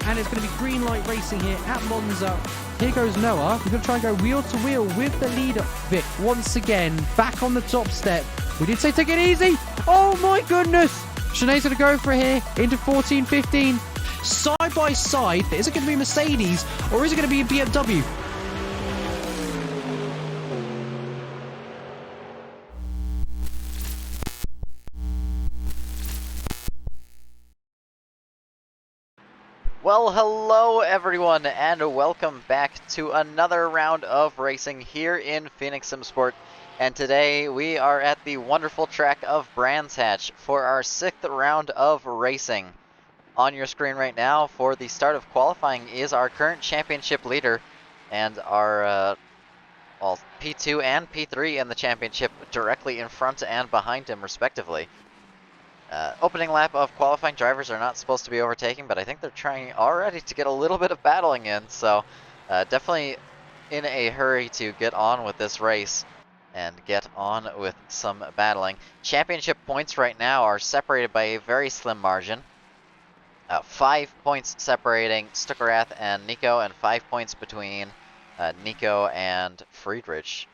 and it's going to be green light racing here at Monza. Here goes Noah. He's going to try and go wheel to wheel with the leader. Vic, once again, back on the top step. We did say take it easy. Oh my goodness. Sinead's going to go for it here into 14, 15. Side by side. Is it going to be Mercedes or is it going to be a BMW? Well, hello everyone, and welcome back to another round of racing here in Phoenix Sim Sport. And today we are at the wonderful track of Brands Hatch for our 6th round of racing. On your screen right now for the start of qualifying is our current championship leader and our well, P2 and P3 in the championship directly in front and behind him respectively. Opening lap of qualifying, drivers are not supposed to be overtaking, but I think they're trying already to get a little bit of battling in, so definitely in a hurry to get on with this race and get on with some battling. Championship points right now are separated by a very slim margin. 5 points separating Stuckerath and Nico, and 5 points between Nico and Friedrich,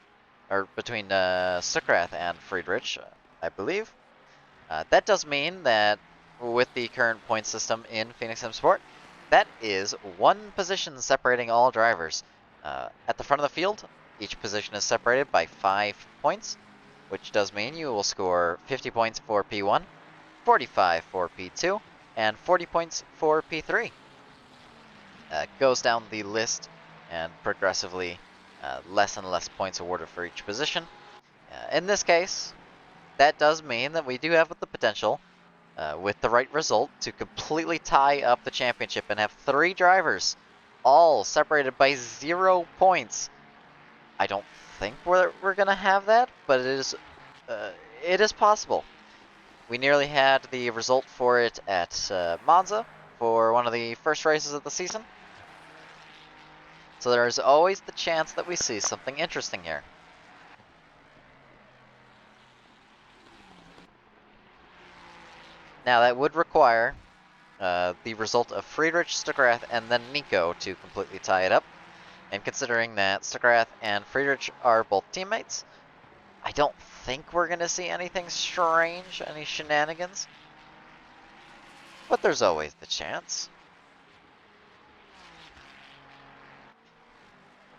or between Stuckerath and Friedrich, I believe. That does mean that with the current point system in Phoenix Sim Sport, that is 1 position separating all drivers. At the front of the field, each position is separated by 5 points, which does mean you will score 50 points for P1, 45 for P2, and 40 points for P3. Goes down the list and progressively less and less points awarded for each position. In this case, that does mean that we do have the potential, with the right result, to completely tie up the championship and have 3 drivers, all separated by 0 points. I don't think we're going to have that, but it is possible. We nearly had the result for it at Monza for one of the first races of the season. So there is always the chance that we see something interesting here. Now that would require the result of Friedrich, Stuckerath, and then Nico to completely tie it up. And considering that Stuckerath and Friedrich are both teammates, I don't think we're going to see anything strange, any shenanigans. But there's always the chance.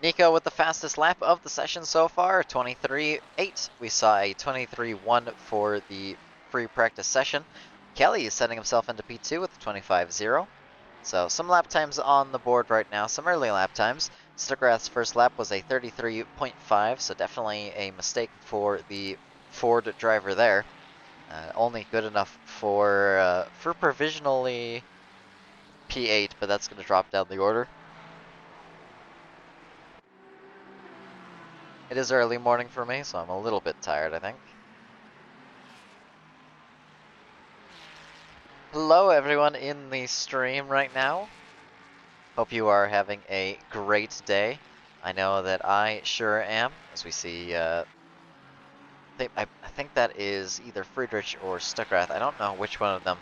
Nico with the fastest lap of the session so far, 23.8. We saw a 23.1 for the free practice session. Kelly is setting himself into P2 with 25.0. So some lap times on the board right now, some early lap times. Stuckerath's first lap was a 33.5, so definitely a mistake for the Ford driver there. Only good enough for provisionally P8, but that's going to drop down the order. It is early morning for me, so I'm a little bit tired, I think. Hello everyone in the stream right now. Hope you are having a great day. I know that I sure am, as we see, I think that is either Friedrich or Stuckerath. I don't know which one of them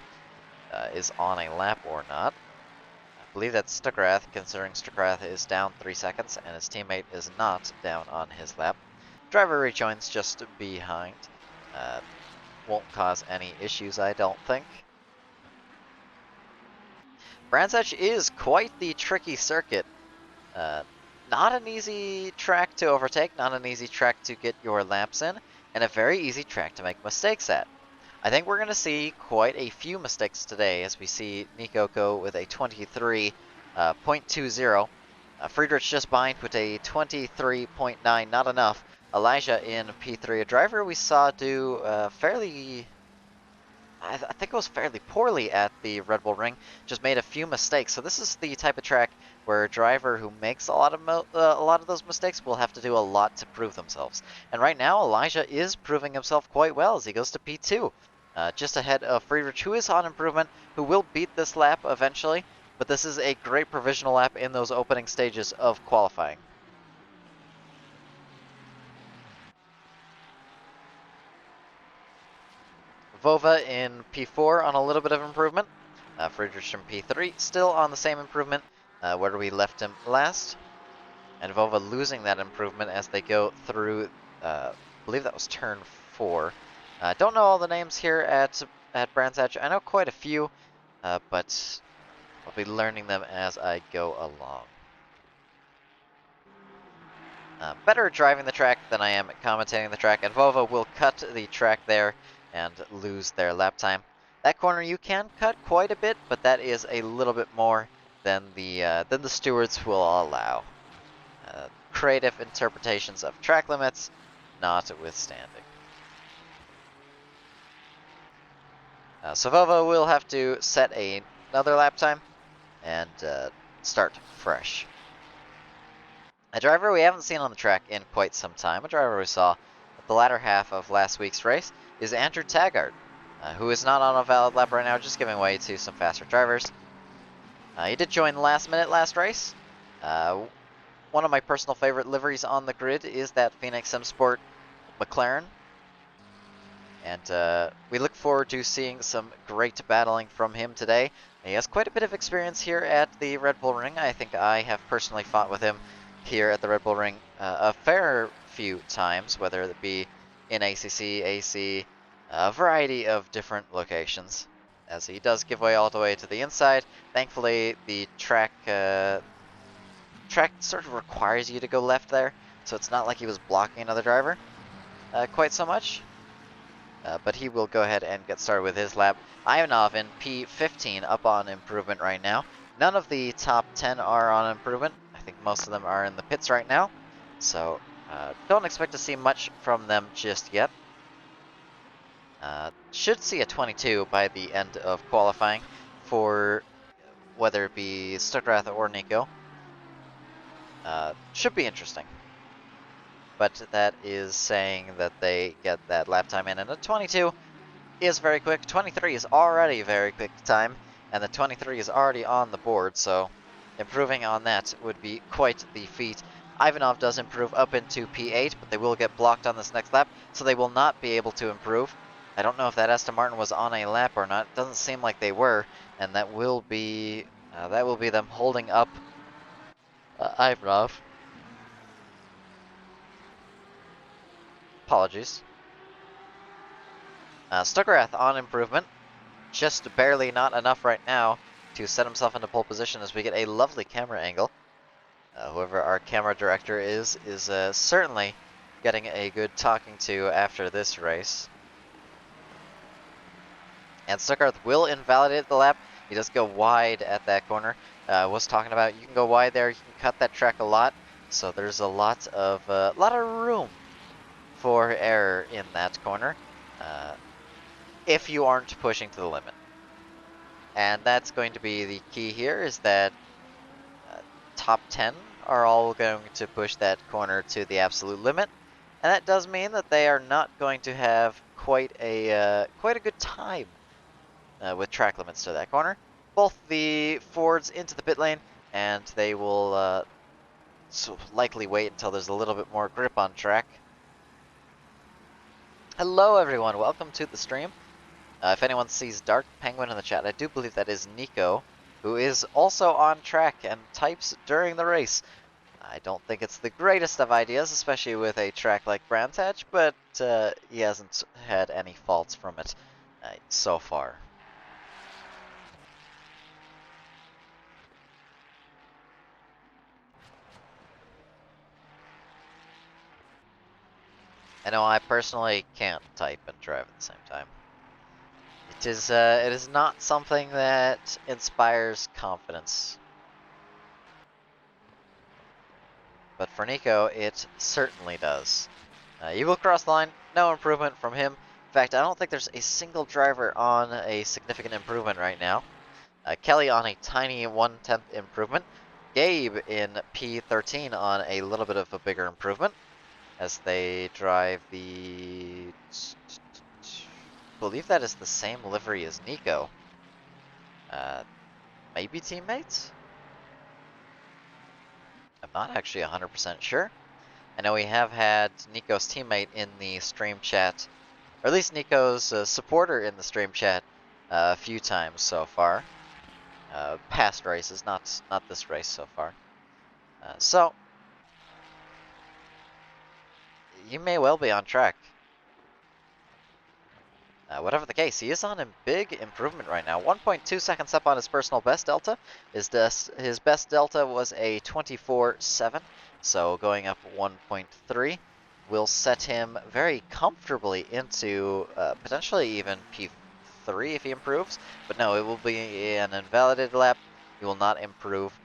is on a lap or not. I believe that's Stuckerath, considering Stuckerath is down 3 seconds and his teammate is not down on his lap. Driver rejoins just behind. Won't cause any issues, I don't think. Brands Hatch is quite the tricky circuit. Not an easy track to overtake, not an easy track to get your laps in, and a very easy track to make mistakes at. I think we're going to see quite a few mistakes today as we see Nico go with a 23.20. Friedrich just behind with a 23.9, not enough. Elijah in P3, a driver we saw do fairly... I think it was fairly poorly at the Red Bull Ring, just made a few mistakes. So this is the type of track where a driver who makes a lot of those mistakes will have to do a lot to prove themselves. And right now, Elijah is proving himself quite well as he goes to P2, just ahead of Friedrich, who is on improvement, who will beat this lap eventually. But this is a great provisional lap in those opening stages of qualifying. Vova in P4 on a little bit of improvement. Friedrichsen P3 still on the same improvement where we left him last. And Vova losing that improvement as they go through, I believe that was turn 4. Don't know all the names here at Brands Hatch. I know quite a few, but I'll be learning them as I go along. Better at driving the track than I am at commentating the track, and Vova will cut the track there and lose their lap time. That corner you can cut quite a bit, but that is a little bit more than the stewards will allow. Creative interpretations of track limits notwithstanding. So Vova will have to set another lap time and start fresh. A driver we haven't seen on the track in quite some time, a driver we saw at the latter half of last week's race, is Andrew Taggart, who is not on a valid lap right now, just giving way to some faster drivers. He did join last minute last race. One of my personal favorite liveries on the grid is that Phoenix SimSport McLaren. And we look forward to seeing some great battling from him today. He has quite a bit of experience here at the Red Bull Ring. I think I have personally fought with him here at the Red Bull Ring a fair few times, whether it be in ACC, AC, a variety of different locations, as he does give way all the way to the inside. Thankfully, the track sort of requires you to go left there, so it's not like he was blocking another driver quite so much. But he will go ahead and get started with his lap. Ivanov in P15 up on improvement right now. None of the top 10 are on improvement. I think most of them are in the pits right now. So don't expect to see much from them just yet. Should see a 22 by the end of qualifying for whether it be Stuckrath or Nico. Should be interesting. But that is saying that they get that lap time in. And the 22 is very quick. 23 is already very quick time. And the 23 is already on the board. So improving on that would be quite the feat. Ivanov does improve up into P8, but they will get blocked on this next lap. So they will not be able to improve. I don't know if that Aston Martin was on a lap or not. It doesn't seem like they were. And that will be them holding up Ivanov. Apologies. Stuckrath on improvement. Just barely not enough right now to set himself into pole position as we get a lovely camera angle. Whoever our camera director is certainly getting a good talking to after this race. And Stuckrath will invalidate the lap. He does go wide at that corner. Was talking about you can go wide there, you can cut that track a lot. So there's a lot of room for error in that corner if you aren't pushing to the limit. And that's going to be the key here, is that top 10 are all going to push that corner to the absolute limit. And that does mean that they are not going to have quite a good time with track limits to that corner. Both the Fords into the pit lane, and they will likely wait until there's a little bit more grip on track. Hello everyone, welcome to the stream. If anyone sees Dark Penguin in the chat, I do believe that is Nico, who is also on track and types during the race. I don't think it's the greatest of ideas, especially with a track like Brands Hatch, but he hasn't had any faults from it so far. I know I personally can't type and drive at the same time. It is not something that inspires confidence. But for Nico, it certainly does. He will cross the line, no improvement from him. In fact, I don't think there's a single driver on a significant improvement right now. Kelly on a tiny 1/10 improvement. Gabe in P13 on a little bit of a bigger improvement, as they drive the... I believe that is the same livery as Nico. Maybe teammates? I'm not actually 100% sure. I know we have had Nico's teammate in the stream chat, or at least Nico's supporter in the stream chat a few times so far. past races, not this race so far. So you may well be on track. Whatever the case, he is on a big improvement right now. 1.2 seconds up on his personal best delta. His best delta was a 24.7, so going up 1.3 will set him very comfortably into potentially even P3 if he improves. But no, it will be an invalidated lap. He will not improve.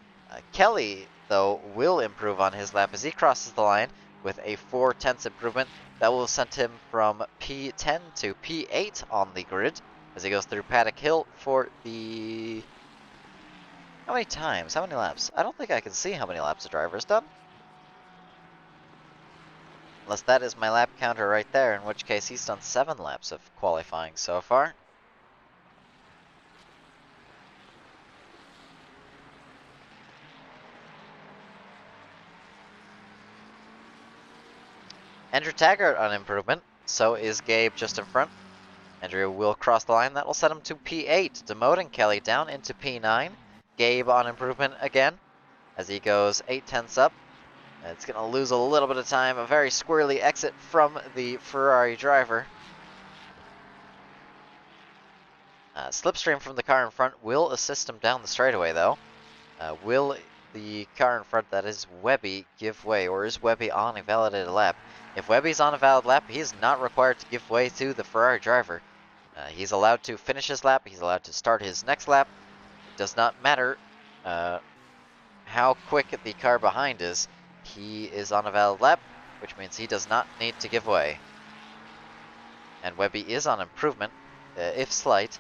Kelly, though, will improve on his lap as he crosses the line with a 0.4 improvement. That will send him from P10 to P8 on the grid as he goes through Paddock Hill for the... How many times? How many laps? I don't think I can see how many laps the driver's done. Unless that is my lap counter right there, in which case he's done 7 laps of qualifying so far. Andrew Taggart on improvement, so is Gabe just in front. Andrew will cross the line, that will set him to P8, demoting Kelly down into P9. Gabe on improvement again, as he goes 0.8 up. It's going to lose a little bit of time, a very squirrely exit from the Ferrari driver. Slipstream from the car in front will assist him down the straightaway though. Will the car in front, that is Webby, give way, or is Webby on a validated lap? If Webby's on a valid lap, he is not required to give way to the Ferrari driver. He's allowed to finish his lap, he's allowed to start his next lap. It does not matter how quick the car behind is. He is on a valid lap, which means he does not need to give way. And Webby is on improvement, if slight.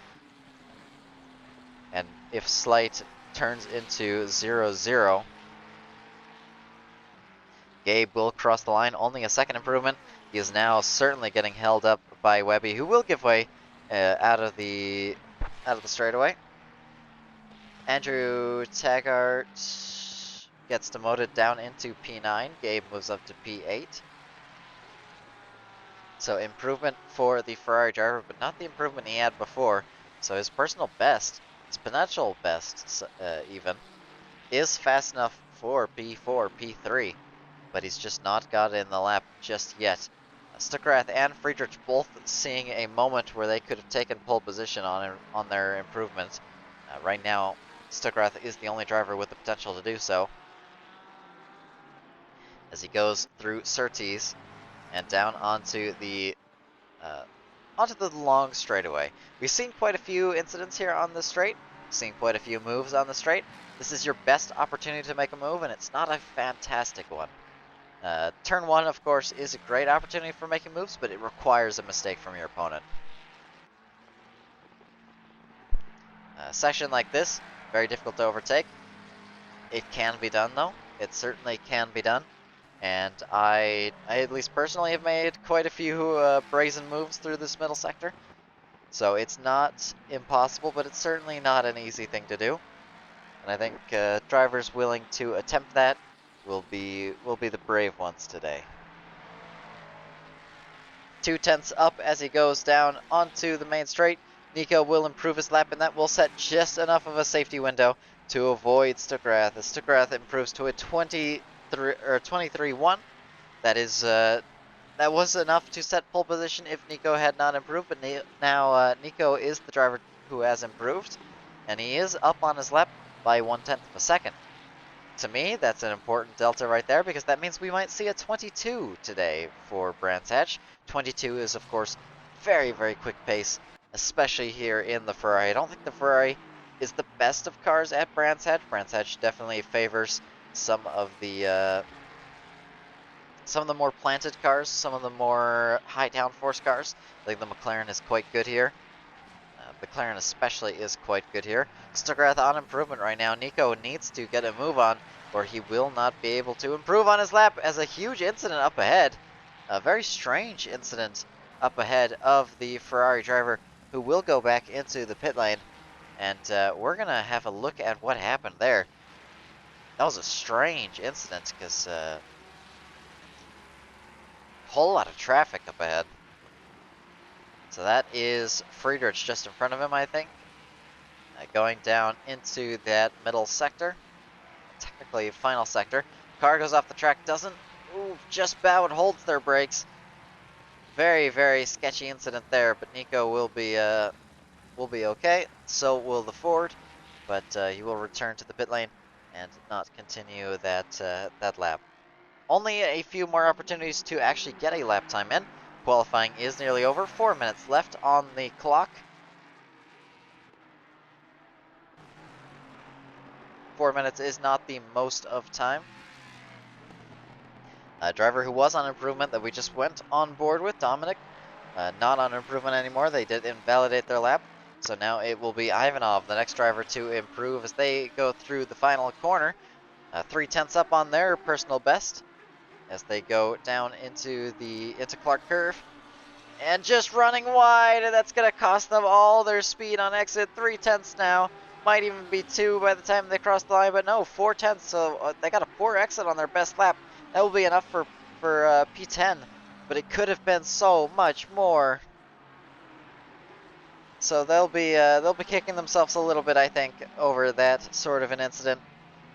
And if slight turns into 0-0, Gabe will cross the line, only a second improvement. He is now certainly getting held up by Webby, who will give way out of the straightaway. Andrew Taggart gets demoted down into P9. Gabe moves up to P8. So improvement for the Ferrari driver, but not the improvement he had before. So his personal best, his potential best even, is fast enough for P4, P3. But he's just not got it in the lap just yet. Stuckrath and Friedrich both seeing a moment where they could have taken pole position on their improvement. Right now, Stuckrath is the only driver with the potential to do so. As he goes through Surtees and down onto the long straightaway. We've seen quite a few incidents here on the straight. We've seen quite a few moves on the straight. This is your best opportunity to make a move, and it's not a fantastic one. Turn 1, of course, is a great opportunity for making moves, but it requires a mistake from your opponent. A section like this, very difficult to overtake. It can be done, though. It certainly can be done. And I at least personally have made quite a few brazen moves through this middle sector. So it's not impossible, but it's certainly not an easy thing to do. And I think drivers willing to attempt that will be the brave ones today. 0.2 up as he goes down onto the main straight. Nico will improve his lap, and that will set just enough of a safety window to avoid Stuckrath. As Stuckrath improves to a 23.1. That is that was enough to set pole position if Nico had not improved, but now Nico is the driver who has improved, and he is up on his lap by 1/10 of a second. To me, that's an important delta right there, because that means we might see a 22 today for Brands Hatch. 22 is, of course, very, very quick pace, especially here in the Ferrari. I don't think the Ferrari is the best of cars at Brands Hatch. Brands Hatch definitely favors some of the more planted cars, some of the more high downforce cars. I think the McLaren is quite good here. McLaren especially is quite good here. Stuckrath on improvement right now. Nico needs to get a move on, or he will not be able to improve on his lap, as a huge incident up ahead. A very strange incident up ahead of the Ferrari driver, who will go back into the pit lane. And we're going to have a look at what happened there. That was a strange incident, because whole lot of traffic up ahead. So that is Friedrich just in front of him, I think. Going down into that middle sector, technically final sector. Car goes off the track, doesn't. Ooh, just about holds their brakes. Very, very sketchy incident there, but Nico will be okay. So will the Ford, but he will return to the pit lane and not continue that lap. Only a few more opportunities to actually get a lap time in. Qualifying is nearly over. 4 minutes left on the clock. 4 minutes is not the most of time. A driver who was on improvement that we just went on board with, Dominic, not on improvement anymore. They did invalidate their lap. So now it will be Ivanov, the next driver to improve as they go through the final corner. 3/10 up on their personal best as they go down into Clark Curve. And just running wide, and that's going to cost them all their speed on exit. 3/10 now. Might even be 2 by the time they cross the line, but no, 4/10. So they got a poor exit on their best lap. That will be enough for P10, but it could have been so much more. So they'll be kicking themselves a little bit, I think, over that sort of an incident.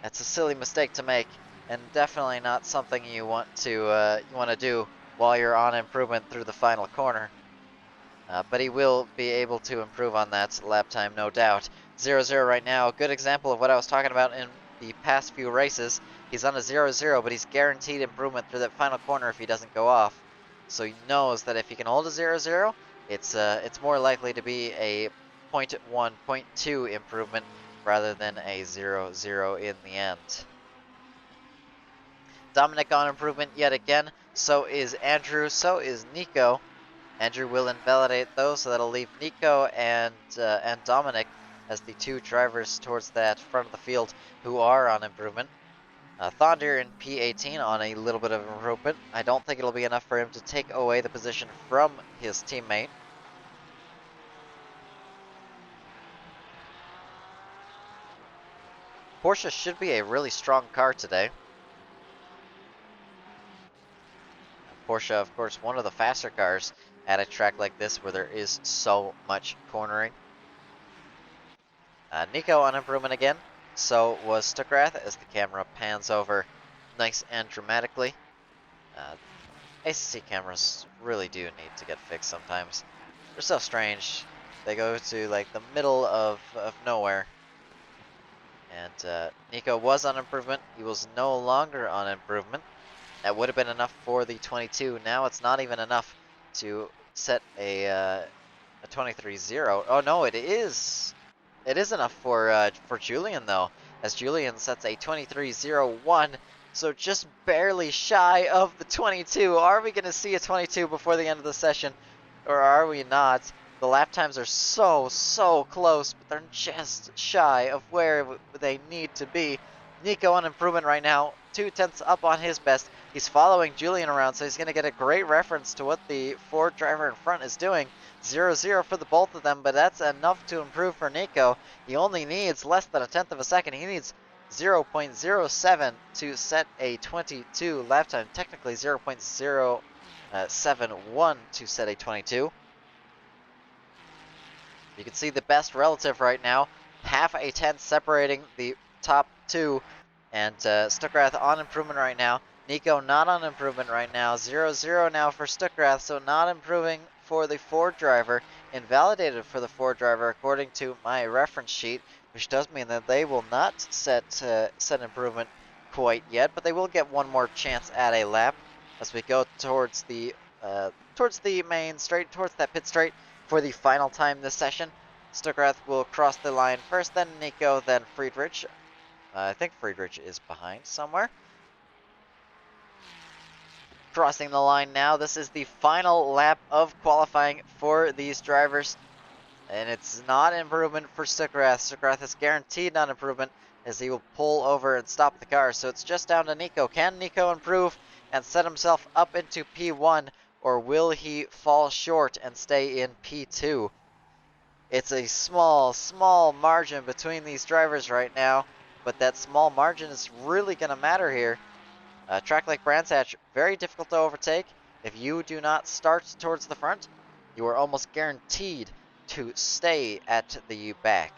That's a silly mistake to make, and definitely not something you want to do while you're on improvement through the final corner. But he will be able to improve on that lap time, no doubt. 0-0 right now, good example of what I was talking about in the past few races. He's on a 0-0, but he's guaranteed improvement through that final corner if he doesn't go off. So he knows that if he can hold a 0-0, it's more likely to be a 0.1, 0.2 improvement rather than a 0-0 in the end. Dominic on improvement yet again, so is Andrew, so is Nico. Andrew will invalidate those, so that'll leave Nico and Dominic as the two drivers towards that front of the field who are on improvement. Thondir in P18 on a little bit of improvement. I don't think it'll be enough for him to take away the position from his teammate. Porsche should be a really strong car today. Porsche, of course, one of the faster cars at a track like this where there is so much cornering. Nico on improvement again. So was Stuckrath as the camera pans over nice and dramatically. ACC cameras really do need to get fixed sometimes. They're so strange. They go to like the middle of nowhere. And Nico was on improvement. He was no longer on improvement. That would have been enough for the 22. Now it's not even enough to set a 23-0. Oh no, it is. It is enough for Julian though, as Julian sets a 23-0-1, so just barely shy of the 22. Are we going to see a 22 before the end of the session, or are we not? The lap times are so close, but they're just shy of where they need to be. Nico on improvement right now, 2/10 up on his best. He's following Julian around, so he's going to get a great reference to what the Ford driver in front is doing. 0-0 for the both of them, but that's enough to improve for Nico. He only needs less than 1/10 of a second. He needs 0.07 to set a 22 lap time. Technically 0.071 to set a 22. You can see the best relative right now. Half a tenth separating the top two. And Stuckrath on improvement right now. Nico not on improvement right now. 0-0 now for Stuckrath, so not improving for the Ford driver. Invalidated for the Ford driver according to my reference sheet, which does mean that they will not set improvement quite yet, but they will get one more chance at a lap as we go towards the main straight, towards that pit straight for the final time this session. Stuckrath will cross the line first, then Nico, then Friedrich. I think Friedrich is behind somewhere. Crossing the line now. This is the final lap of qualifying for these drivers. And it's not improvement for Stuckrath. Stuckrath is guaranteed not improvement as he will pull over and stop the car. So it's just down to Nico. Can Nico improve and set himself up into P1? Or will he fall short and stay in P2? It's a small margin between these drivers right now. But that small margin is really going to matter here. A track like Brands Hatch, very difficult to overtake. If you do not start towards the front, you are almost guaranteed to stay at the back.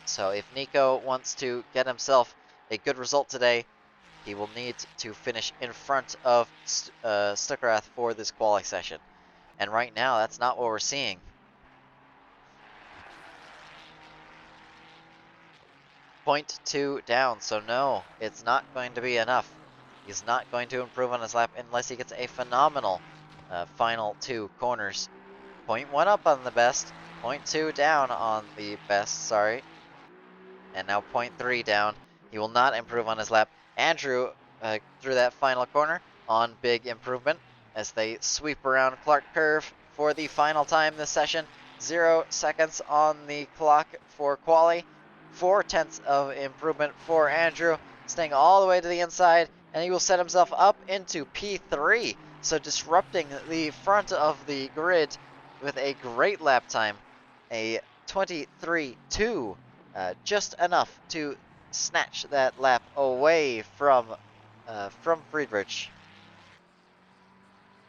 So if Nico wants to get himself a good result today, he will need to finish in front of Stuckrath for this quali session. And right now, that's not what we're seeing. .2 down, so no, it's not going to be enough. He's not going to improve on his lap unless he gets a phenomenal final 2 corners. 0.1 up on the best, 0.2 down on the best, sorry. And now 0.3 down. He will not improve on his lap. Andrew, through that final corner, on big improvement as they sweep around Clark Curve for the final time this session. 0 seconds on the clock for quali. 4/10 of improvement for Andrew, staying all the way to the inside, and he will set himself up into P3. So disrupting the front of the grid with a great lap time, a 23.2. Just enough to snatch that lap away from Friedrich.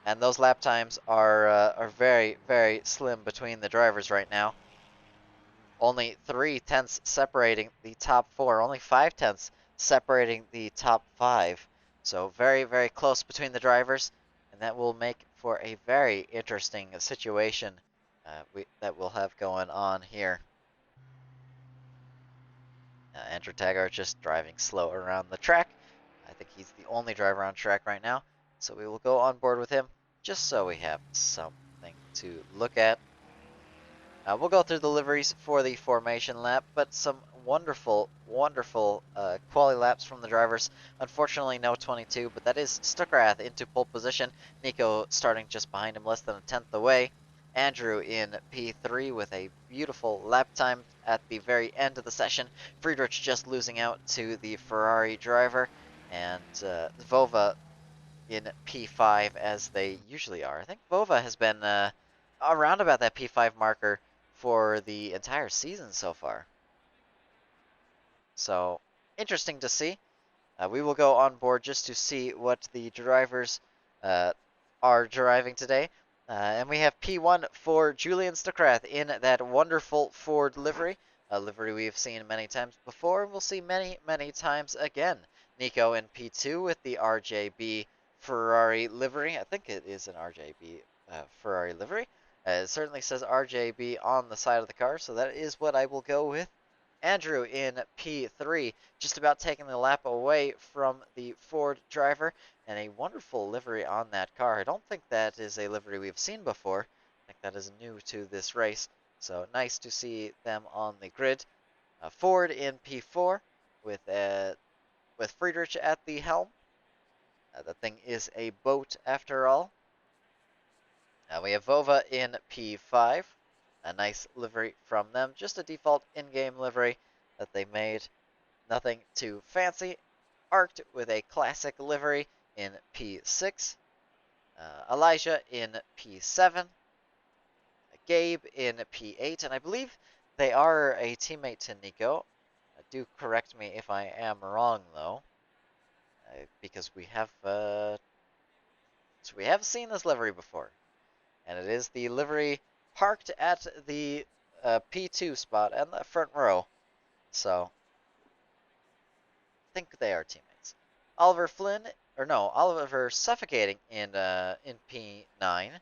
And those lap times are very, very slim between the drivers right now. Only 3/10 separating the top 4, only 5/10 separating the top 5. So very, very close between the drivers, and that will make for a very interesting situation that we'll have going on here. Andrew Taggart just driving slow around the track. I think he's the only driver on track right now, so we will go on board with him just so we have something to look at. We'll go through the liveries for the formation lap, but some wonderful, wonderful quali laps from the drivers. Unfortunately, no 22, but that is Stuckrath into pole position. Nico starting just behind him, less than a tenth away. Andrew in P3 with a beautiful lap time at the very end of the session. Friedrich just losing out to the Ferrari driver, and Vova in P5 as they usually are. I think Vova has been around about that P5 marker for the entire season so far. So, interesting to see. We will go on board just to see what the drivers are driving today. And we have P1 for Julian Stuckrath in that wonderful Ford livery, a livery we've seen many times before, and we'll see many, many times again. Nico in P2 with the RJB Ferrari livery. I think it is an RJB Ferrari livery. It certainly says RJB on the side of the car, so that is what I will go with. Andrew in P3, just about taking the lap away from the Ford driver, and a wonderful livery on that car. I don't think that is a livery we've seen before. I think that is new to this race, so nice to see them on the grid. Ford in P4 with Friedrich at the helm. That thing is a boat after all. We have Vova in P5. A nice livery from them. Just a default in-game livery that they made. Nothing too fancy. Arced with a classic livery in P6. Elijah in P7. Gabe in P8. And I believe they are a teammate to Nico. Do correct me if I am wrong, though. Because we have seen this livery before. And it is the livery parked at the P2 spot and the front row. So, I think they are teammates. Oliver Suffocating in P9.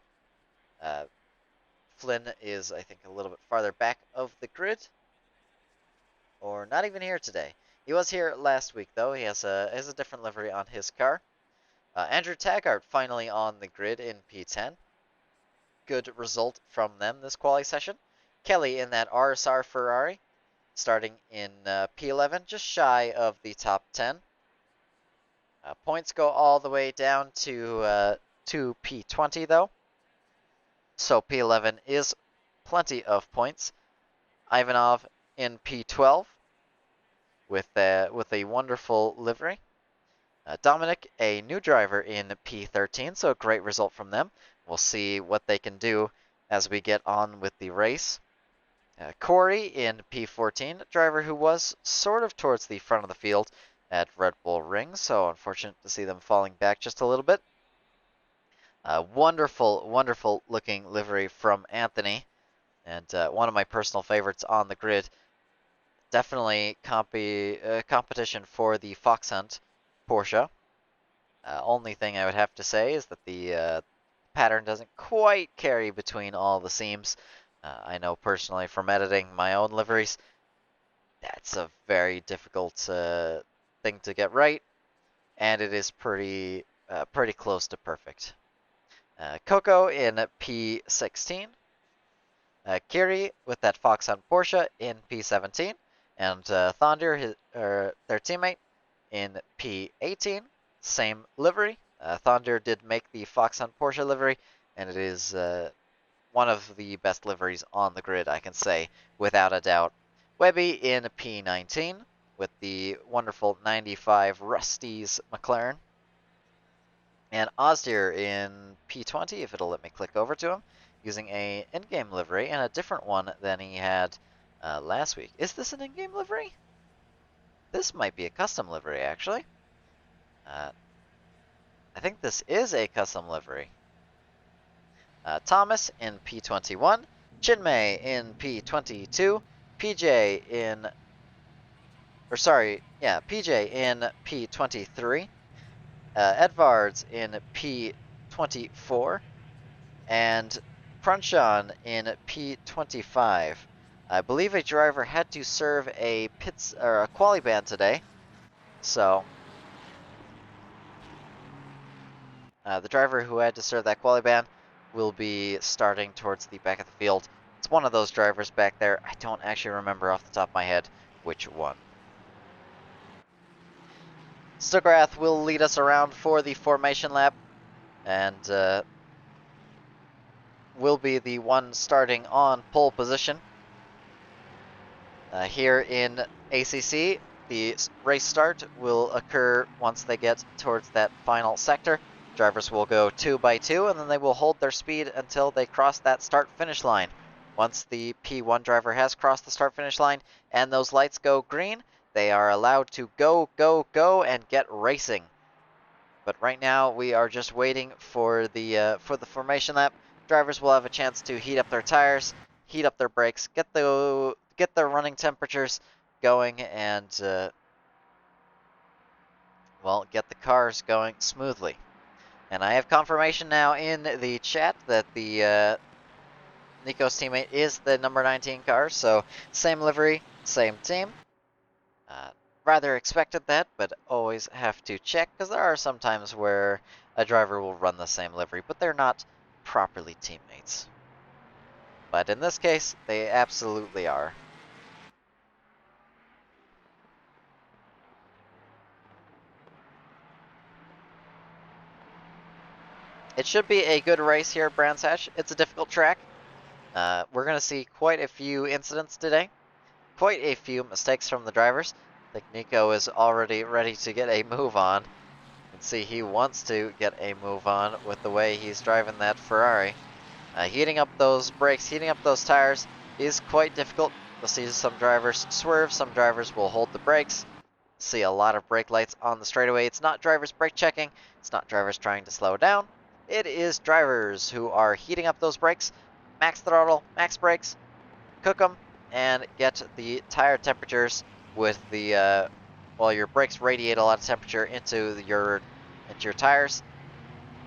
Flynn is, I think, a little bit farther back of the grid. Or not even here today. He was here last week, though. He has a different livery on his car. Andrew Taggart finally on the grid in P10. Good result from them this quali session. Kelly in that RSR Ferrari, starting in P11, just shy of the top 10. Points go all the way down to P20, though. So P11 is plenty of points. Ivanov in P12 with a wonderful livery. Dominic, a new driver in P13, so a great result from them. We'll see what they can do as we get on with the race. Corey in P14, a driver who was sort of towards the front of the field at Red Bull Ring, so unfortunate to see them falling back just a little bit. Wonderful, wonderful looking livery from Anthony, and one of my personal favorites on the grid. definitely competition for the Fox Hunt Porsche. Only thing I would have to say is that the pattern doesn't quite carry between all the seams. I know personally from editing my own liveries, that's a very difficult thing to get right, and it is pretty close to perfect. Coco in P16, Kiri with that Fox Hunt Porsche in P17, and Thondir, their teammate, in P18, same livery. Thondir did make the Fox Hunt Porsche livery, and it is one of the best liveries on the grid, I can say, without a doubt. Webby in P19 with the wonderful 95 Rusty's McLaren. And Ozdir in P20, if it'll let me click over to him, using a in-game livery and a different one than he had last week. Is this an in-game livery? This might be a custom livery, actually. I think this is a custom livery. Thomas in P21, Chinmay in P22, PJ in, PJ in P23, Edvards in P24, and Crunchon in P25. I believe a driver had to serve a quali ban today, so the driver who had to serve that quali ban will be starting towards the back of the field. It's one of those drivers back there. I don't actually remember off the top of my head which one. Stukrath will lead us around for the formation lap, and will be the one starting on pole position. Here in ACC, the race start will occur once they get towards that final sector. Drivers will go 2 by 2, and then they will hold their speed until they cross that start-finish line. Once the P1 driver has crossed the start-finish line and those lights go green, they are allowed to go, go, go, and get racing. But right now, we are just waiting for the formation lap. Drivers will have a chance to heat up their tires, heat up their brakes, get their running temperatures going, and well, get the cars going smoothly. And I have confirmation now in the chat that the Nico's teammate is the number 19 car, so same livery, same team. Rather expected that, but always have to check, because there are some times where a driver will run the same livery, but they're not properly teammates. But in this case, they absolutely are. It should be a good race here at Brands Hatch. It's a difficult track. We're going to see quite a few incidents today. Quite a few mistakes from the drivers. I think Nico is already ready to get a move on. You can see he wants to get a move on with the way he's driving that Ferrari. Heating up those brakes, heating up those tires is quite difficult. You'll see some drivers swerve, some drivers will hold the brakes. See a lot of brake lights on the straightaway. It's not drivers brake checking, it's not drivers trying to slow down. It is drivers who are heating up those brakes, max throttle, max brakes, cook them, and get the tire temperatures with the, well, your brakes radiate a lot of temperature into your tires.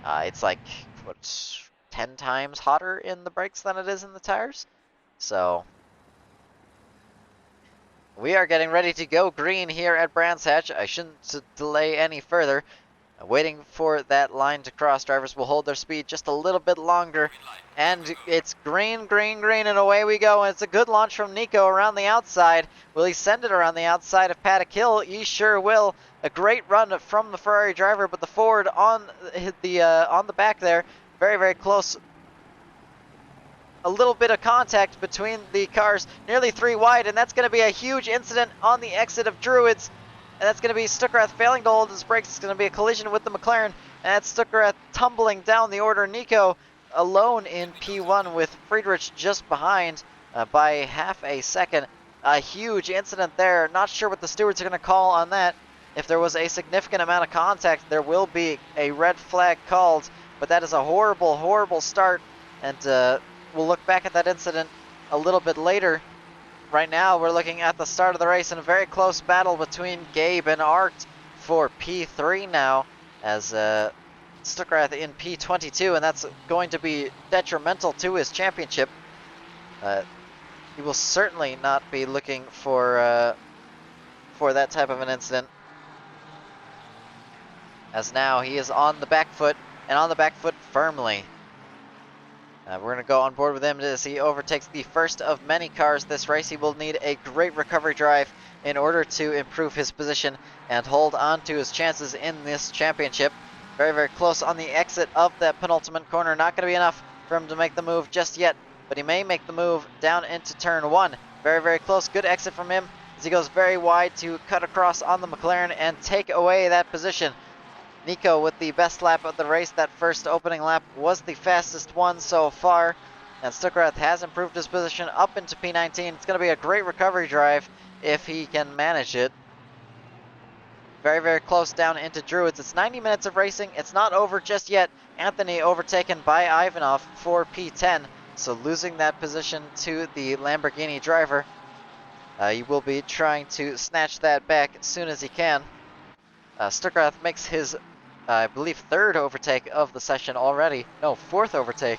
It's like, what, 10 times hotter in the brakes than it is in the tires. So we are getting ready to go green here at Brands Hatch. I shouldn't delay any further. Waiting for that line to cross. Drivers will hold their speed just a little bit longer. And it's green, green, green, and away we go. And it's a good launch from Nico around the outside. Will he send it around the outside of Paddock Hill? He sure will. A great run from the Ferrari driver, but the Ford on the back there, very, very close. A little bit of contact between the cars, nearly 3 wide, and that's going to be a huge incident on the exit of Druids. And that's going to be Stukrath failing to hold his brakes. It's going to be a collision with the McLaren. And that's Stukrath tumbling down the order. Nico alone in P1 with Friedrich just behind by half a second. A huge incident there. Not sure what the stewards are going to call on that. If there was a significant amount of contact, there will be a red flag called. But that is a horrible, horrible start. And we'll look back at that incident a little bit later. right now we're looking at the start of the race in a very close battle between Gabe and Art for P3 now, as Stuckrath in P22, and that's going to be detrimental to his championship. He will certainly not be looking for that type of an incident, as now he is on the back foot, and on the back foot firmly. We're going to go on board with him as he overtakes the first of many cars this race. He will need a great recovery drive in order to improve his position and hold on to his chances in this championship. Very, very close on the exit of that penultimate corner. Not going to be enough for him to make the move just yet, but he may make the move down into turn 1. Very, very close. Good exit from him as he goes very wide to cut across on the McLaren and take away that position. Nico with the best lap of the race. That first opening lap was the fastest one so far, and Stuckrath has improved his position up into P19. It's going to be a great recovery drive if he can manage it. Very, very close down into Druids. It's 90 minutes of racing. It's not over just yet. Anthony overtaken by Ivanov for P10, so losing that position to the Lamborghini driver. He will be trying to snatch that back as soon as he can. Stuckrath makes his, I believe, third overtake of the session already. No, fourth overtake.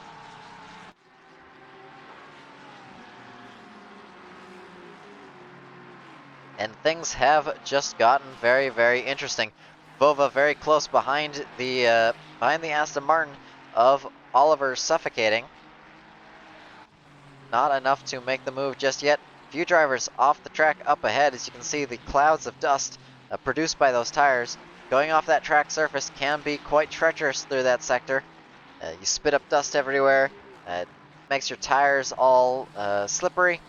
And things have just gotten very, very interesting. Vova very close behind the Aston Martin of Oliver suffocating. Not enough to make the move just yet. Few drivers off the track up ahead. As you can see, the clouds of dust produced by those tires going off that track surface can be quite treacherous through that sector. You spit up dust everywhere. It makes your tires all slippery.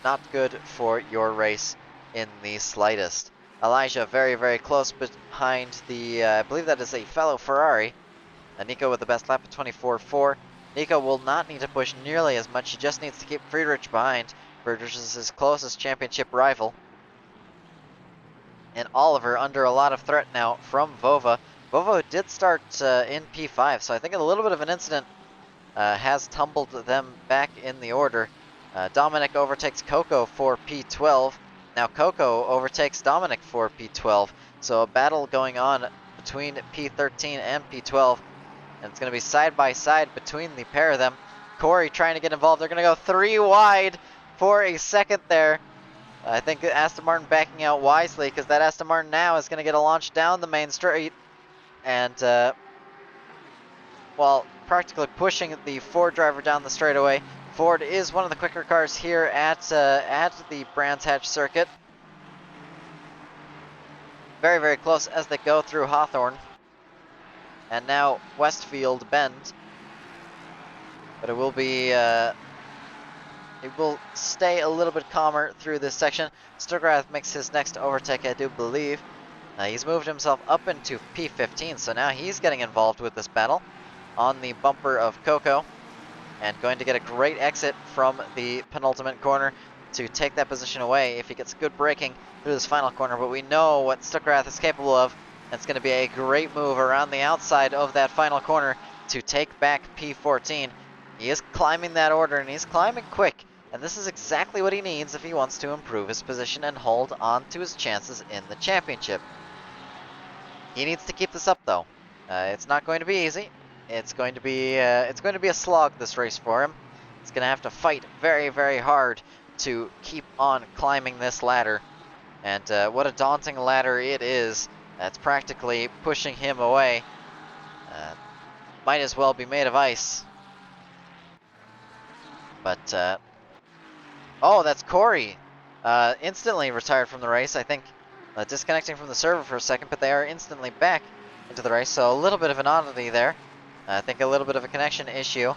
Not good for your race in the slightest. Elijah very, very close behind the, I believe that is a fellow Ferrari. Nico with the best lap of 24.4. Nico will not need to push nearly as much. He just needs to keep Friedrich behind. Friedrich is his closest championship rival. And Oliver under a lot of threat now from Vova. Vova did start in P5, so I think a little bit of an incident has tumbled them back in the order. Dominic overtakes Coco for P12. Now Coco overtakes Dominic for P12. So a battle going on between P13 and P12. And it's going to be side by side between the pair of them. Corey trying to get involved. They're going to go 3 wide for a second there. I think Aston Martin backing out wisely, because that Aston Martin now is going to get a launch down the main straight. And, well, practically pushing the Ford driver down the straightaway. Ford is one of the quicker cars here at the Brands Hatch circuit. Very, very close as they go through Hawthorne. And now Westfield Bend. But it will be, it will stay a little bit calmer through this section. Stuckrath makes his next overtake, I do believe. He's moved himself up into P15, so now he's getting involved with this battle on the bumper of Coco. And going to get a great exit from the penultimate corner to take that position away if he gets good braking through this final corner. But we know what Stuckrath is capable of. And it's going to be a great move around the outside of that final corner to take back P14. He is climbing that order, and he's climbing quick. And this is exactly what he needs if he wants to improve his position and hold on to his chances in the championship. He needs to keep this up, though. It's not going to be easy. It's going to be a slog, this race for him. He's going to have to fight very, very hard to keep on climbing this ladder. And what a daunting ladder it is. That's practically pushing him away. Might as well be made of ice. But, oh, that's Corey. Instantly retired from the race, I think. Disconnecting from the server for a second, but they are instantly back into the race. So a little bit of an oddity there. I think a little bit of a connection issue.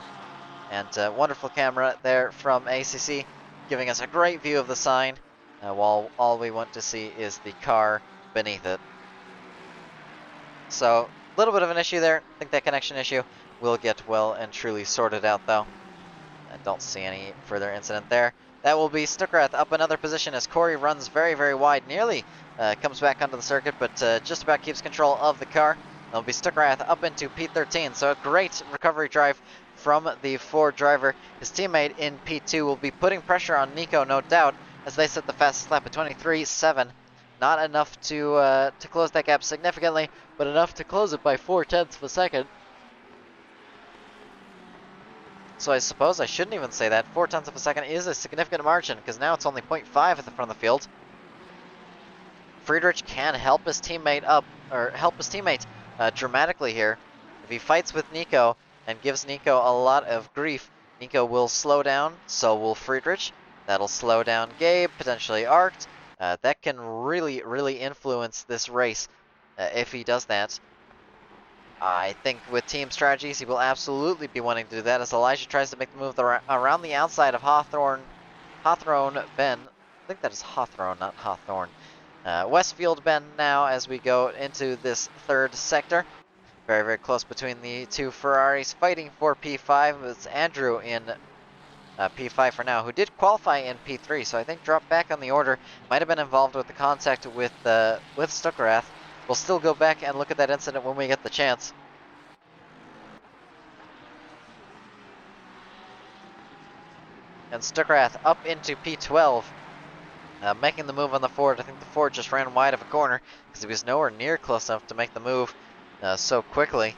And wonderful camera there from ACC, giving us a great view of the sign, while all we want to see is the car beneath it. So, a little bit of an issue there. I think that connection issue will get well and truly sorted out, though. I don't see any further incident there. That will be Stuckrath up another position as Corey runs very, very wide. Nearly comes back onto the circuit, but just about keeps control of the car. It'll be Stuckrath up into P13, so a great recovery drive from the Ford driver. His teammate in P2 will be putting pressure on Nico, no doubt, as they set the fastest lap at 23.7. Not enough to close that gap significantly, but enough to close it by 0.4 of a second. So I suppose I shouldn't even say that. 0.4 of a second is a significant margin, because now it's only 0.5 at the front of the field. Friedrich can help his teammate dramatically here. If he fights with Nico and gives Nico a lot of grief, Nico will slow down, so will Friedrich. That'll slow down Gabe, potentially Arced. That can really, really influence this race if he does that. I think with team strategies, he will absolutely be wanting to do that as Elijah tries to make the move around the outside of Hawthorne Bend. I think that is Hawthorne, not Hawthorne. Westfield Bend now as we go into this third sector. Very, very close between the two Ferraris fighting for P5. It's Andrew in P5 for now, who did qualify in P3, so I think dropped back on the order. Might have been involved with the contact with Stuckerath. We'll still go back and look at that incident when we get the chance. And Stuckerath up into P12. Making the move on the Ford. I think the Ford just ran wide of a corner because he was nowhere near close enough to make the move so quickly.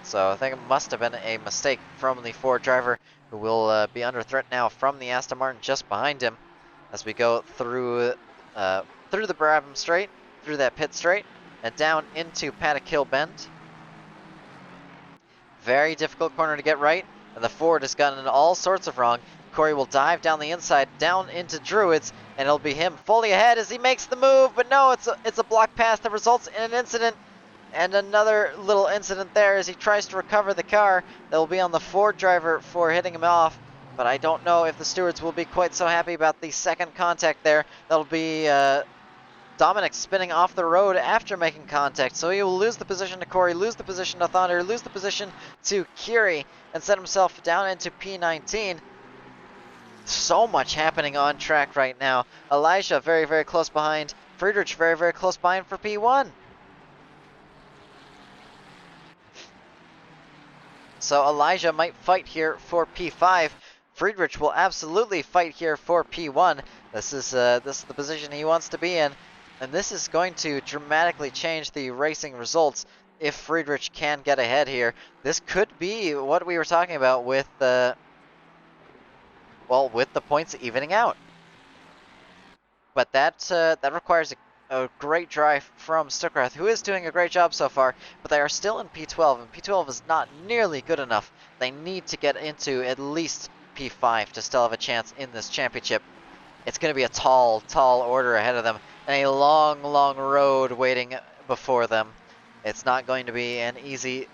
So I think it must have been a mistake from the Ford driver, who will be under threat now from the Aston Martin just behind him as we go through the Brabham Straight, through that pit straight, and down into Paddock Hill Bend. Very difficult corner to get right, and the Ford has gotten all sorts of wrong. Corey will dive down the inside, down into Druids, and it'll be him fully ahead as he makes the move, but no, it's a block pass that results in an incident, and another little incident there as he tries to recover the car. That will be on the Ford driver for hitting him off, but I don't know if the stewards will be quite so happy about the second contact there. That'll be Dominic spinning off the road after making contact, so he will lose the position to Corey, lose the position to Thunder, lose the position to Curie, and set himself down into P19. So much happening on track right now. Elijah very, very close behind. Friedrich very, very close behind for P1. So Elijah might fight here for P5. Friedrich will absolutely fight here for P1. This is the position he wants to be in. And this is going to dramatically change the racing results if Friedrich can get ahead here. This could be what we were talking about with the points evening out. But that requires a great drive from Stuckerath, who is doing a great job so far, but they are still in P12, and P12 is not nearly good enough. They need to get into at least P5 to still have a chance in this championship. It's going to be a tall, tall order ahead of them, and a long, long road waiting before them. It's not going to be an easy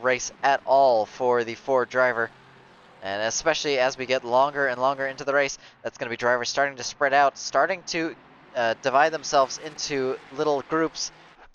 race at all for the Ford driver. And especially as we get longer and longer into the race, that's going to be drivers starting to spread out, starting to divide themselves into little groups.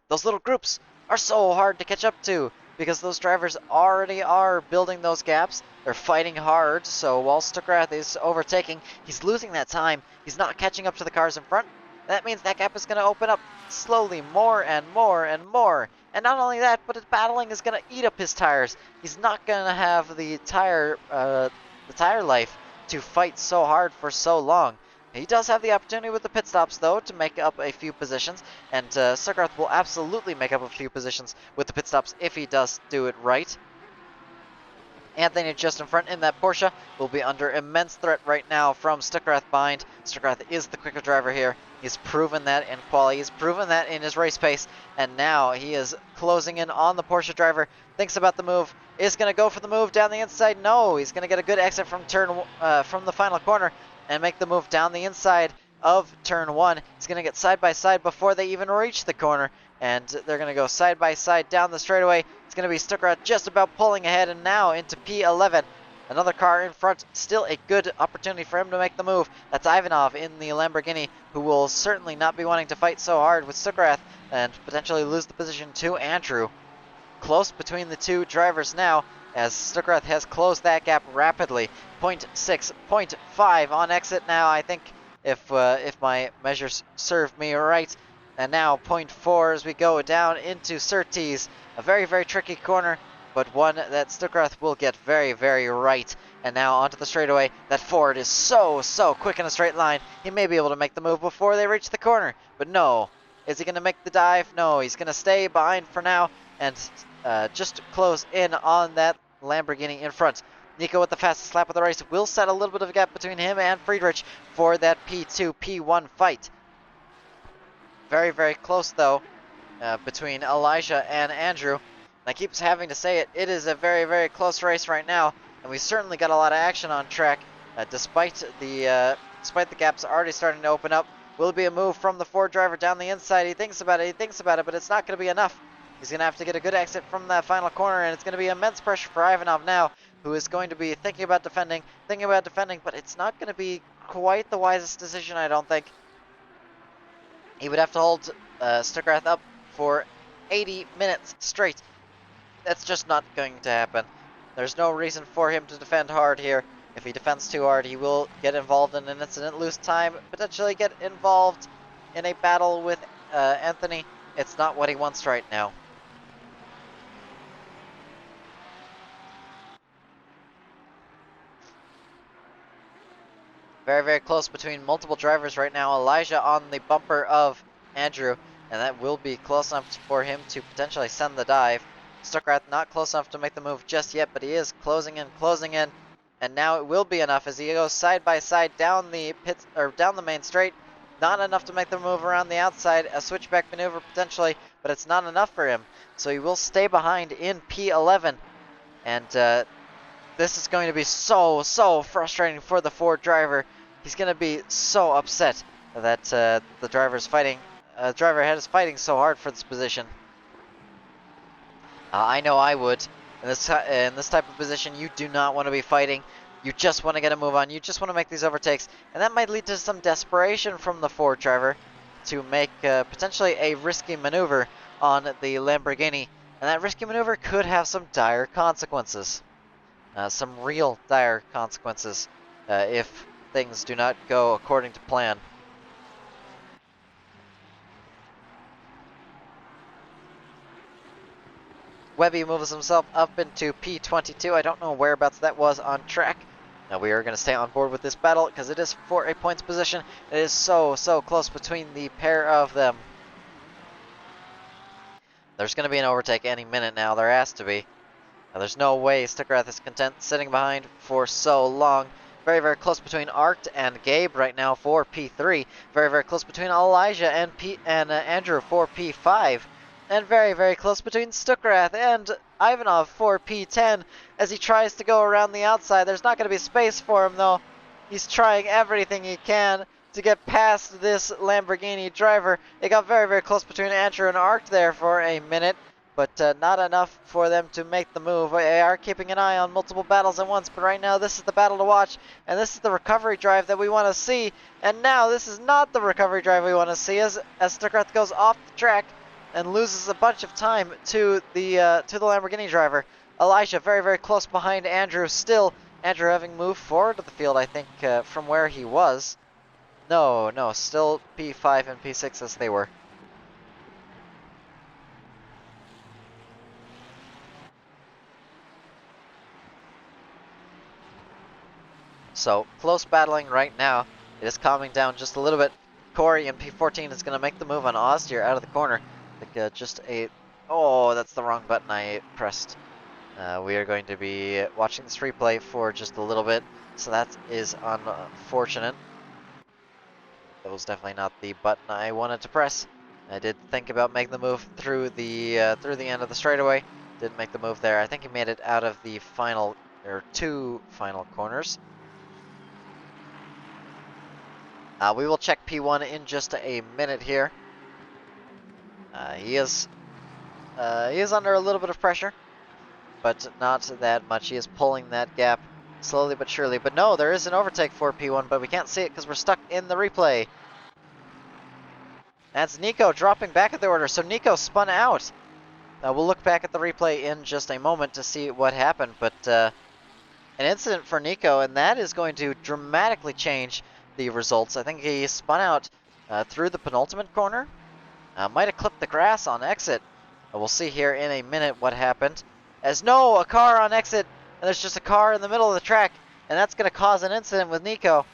Those little groups are so hard to catch up to because those drivers already are building those gaps. They're fighting hard, so while Stuckerath is overtaking, he's losing that time. He's not catching up to the cars in front. That means that gap is going to open up slowly more and more and more. And not only that, but his battling is going to eat up his tires. He's not going to have the tire life to fight so hard for so long. He does have the opportunity with the pit stops, though, to make up a few positions, and Stuckerath will absolutely make up a few positions with the pit stops if he does do it right. Anthony just in front in that Porsche will be under immense threat right now from Stuckerath behind. Stuckerath is the quicker driver here. He's proven that in quali. He's proven that in his race pace. And now he is closing in on the Porsche driver. Thinks about the move. Is going to go for the move down the inside. No, he's going to get a good exit from from the final corner and make the move down the inside of turn 1. He's going to get side by side before they even reach the corner. And they're going to go side by side down the straightaway. It's going to be Stuckerath just about pulling ahead and now into P11. Another car in front, still a good opportunity for him to make the move. That's Ivanov in the Lamborghini, who will certainly not be wanting to fight so hard with Stuckerath and potentially lose the position to Andrew. Close between the two drivers now, as Stuckerath has closed that gap rapidly. 0.6, 0.5 on exit now, I think, if my measures serve me right. And now 0.4 as we go down into Surtees. A very, very tricky corner. but one that Stuckrath will get very, very right. And now onto the straightaway. That Ford is so quick in a straight line. He may be able to make the move before they reach the corner, but no. Is he going to make the dive? No, he's going to stay behind for now and just close in on that Lamborghini in front. Nico with the fastest lap of the race will set a little bit of a gap between him and Friedrich for that P2, P1 fight. Very, very close though between Elijah and Andrew. And I keep having to say it, it is a very, very close race right now, and we certainly got a lot of action on track despite the gaps already starting to open up. Will be a move from the Ford driver down the inside. He thinks about it, but it's not going to be enough. He's going to have to get a good exit from that final corner, and it's going to be immense pressure for Ivanov now, who is going to be thinking about defending, but it's not going to be quite the wisest decision, I don't think. He would have to hold Stuckrath up for 80 minutes straight. That's just not going to happen. There's no reason for him to defend hard here. If he defends too hard, he will get involved in an incident, lose time, potentially get involved in a battle with Anthony. It's not what he wants right now. Very, very close between multiple drivers right now. Elijah on the bumper of Andrew, and that will be close enough for him to potentially send the dive. Stuckrath not close enough to make the move just yet, but he is closing in, and now it will be enough as he goes side by side down the pits or down the main straight. Not enough to make the move around the outside, a switchback maneuver potentially, but it's not enough for him. So he will stay behind in P11, and this is going to be so frustrating for the Ford driver. He's going to be so upset that the driver ahead is fighting so hard for this position. I know I would. In this type of position, you do not want to be fighting. You just want to get a move on. You just want to make these overtakes. And that might lead to some desperation from the Ford driver to make potentially a risky maneuver on the Lamborghini. And that risky maneuver could have some dire consequences. Some real dire consequences if things do not go according to plan. Webby moves himself up into P22. I don't know whereabouts that was on track. Now we are going to stay on board with this battle because it is for a points position. It is so close between the pair of them. There's going to be an overtake any minute now. There has to be. Now, there's no way Stuckrath is content sitting behind for so long. Very, very close between Arct and Gabe right now for P3. Very, very close between Elijah and Andrew for P5. And very, very close between Stuckrath and Ivanov for P10 as he tries to go around the outside. There's not going to be space for him, though. He's trying everything he can to get past this Lamborghini driver. It got very, very close between Andrew and Arct there for a minute, but not enough for them to make the move. They are keeping an eye on multiple battles at once, but right now this is the battle to watch, and this is the recovery drive that we want to see. And now this is not the recovery drive we want to see as Stuckrath goes off the track and loses a bunch of time to the Lamborghini driver. Elijah very, very close behind Andrew still. Andrew having moved forward to the field, I think, from where he was. No, still P5 and P6 as they were. So, close battling right now. It is calming down just a little bit. Corey in P14 is going to make the move on Oztier out of the corner. Like oh, that's the wrong button I pressed. We are going to be watching this replay for just a little bit, so that is unfortunate. That was definitely not the button I wanted to press. I did think about making the move through the end of the straightaway. Didn't make the move there. I think he made it out of the final, or two final corners. We will check P1 in just a minute here. He is under a little bit of pressure, but not that much. He is pulling that gap slowly but surely. But no, there is an overtake for P1, but we can't see it because we're stuck in the replay. That's Nico dropping back at the order. So Nico spun out. We'll look back at the replay in just a moment to see what happened. But an incident for Nico, and that is going to dramatically change the results. I think he spun out through the penultimate corner. Might have clipped the grass on exit. We'll see here in a minute what happened. as no, a car on exit, and there's just a car in the middle of the track, and that's going to cause an incident with Nico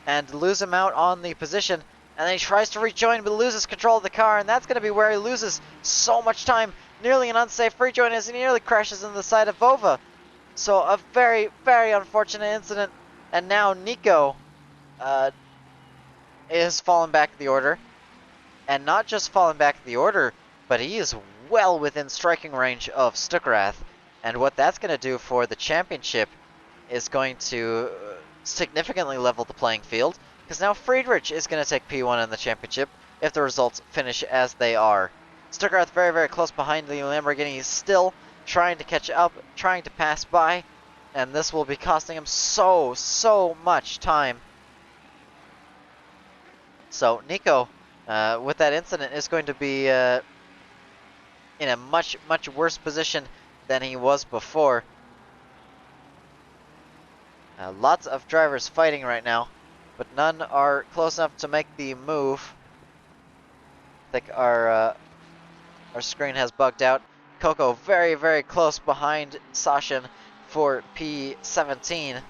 and lose him out on the position. And then he tries to rejoin but loses control of the car, and that's going to be where he loses so much time. Nearly an unsafe rejoin as he nearly crashes into the side of Vova. So a very, very unfortunate incident. And now Nico is falling back in the order. And not just falling back in the order, but he is well within striking range of Stukrath. And what that's going to do for the championship is going to significantly level the playing field, because now Friedrich is going to take P1 in the championship if the results finish as they are. Stukrath very, very close behind the Lamborghini. He's still trying to catch up, trying to pass by, and this will be costing him so much time. So Nico, with that incident, is going to be in a much worse position than he was before. Lots of drivers fighting right now, but none are close enough to make the move. I think our screen has bugged out. Coco very, very close behind Sashin for P17.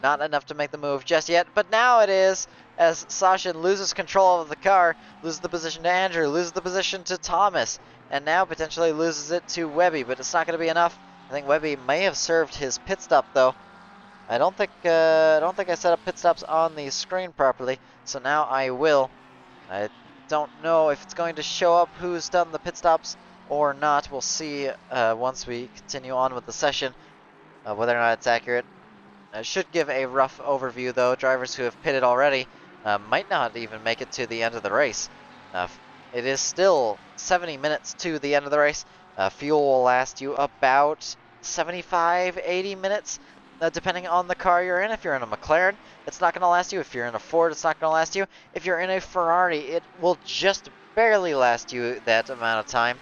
Not enough to make the move just yet, but now it is, as Sashin loses control of the car, loses the position to Andrew, loses the position to Thomas, and now potentially loses it to Webby, but it's not going to be enough. I think Webby may have served his pit stop though. I don't think I set up pit stops on the screen properly, so now I will. I don't know if it's going to show up who's done the pit stops or not. We'll see once we continue on with the session, whether or not it's accurate. It should give a rough overview though. Drivers who have pitted already might not even make it to the end of the race. It is still 70 minutes to the end of the race. Fuel will last you about 75, 80 minutes. Depending on the car you're in. If you're in a McLaren, it's not going to last you. If you're in a Ford, it's not going to last you. If you're in a Ferrari, it will just barely last you that amount of time.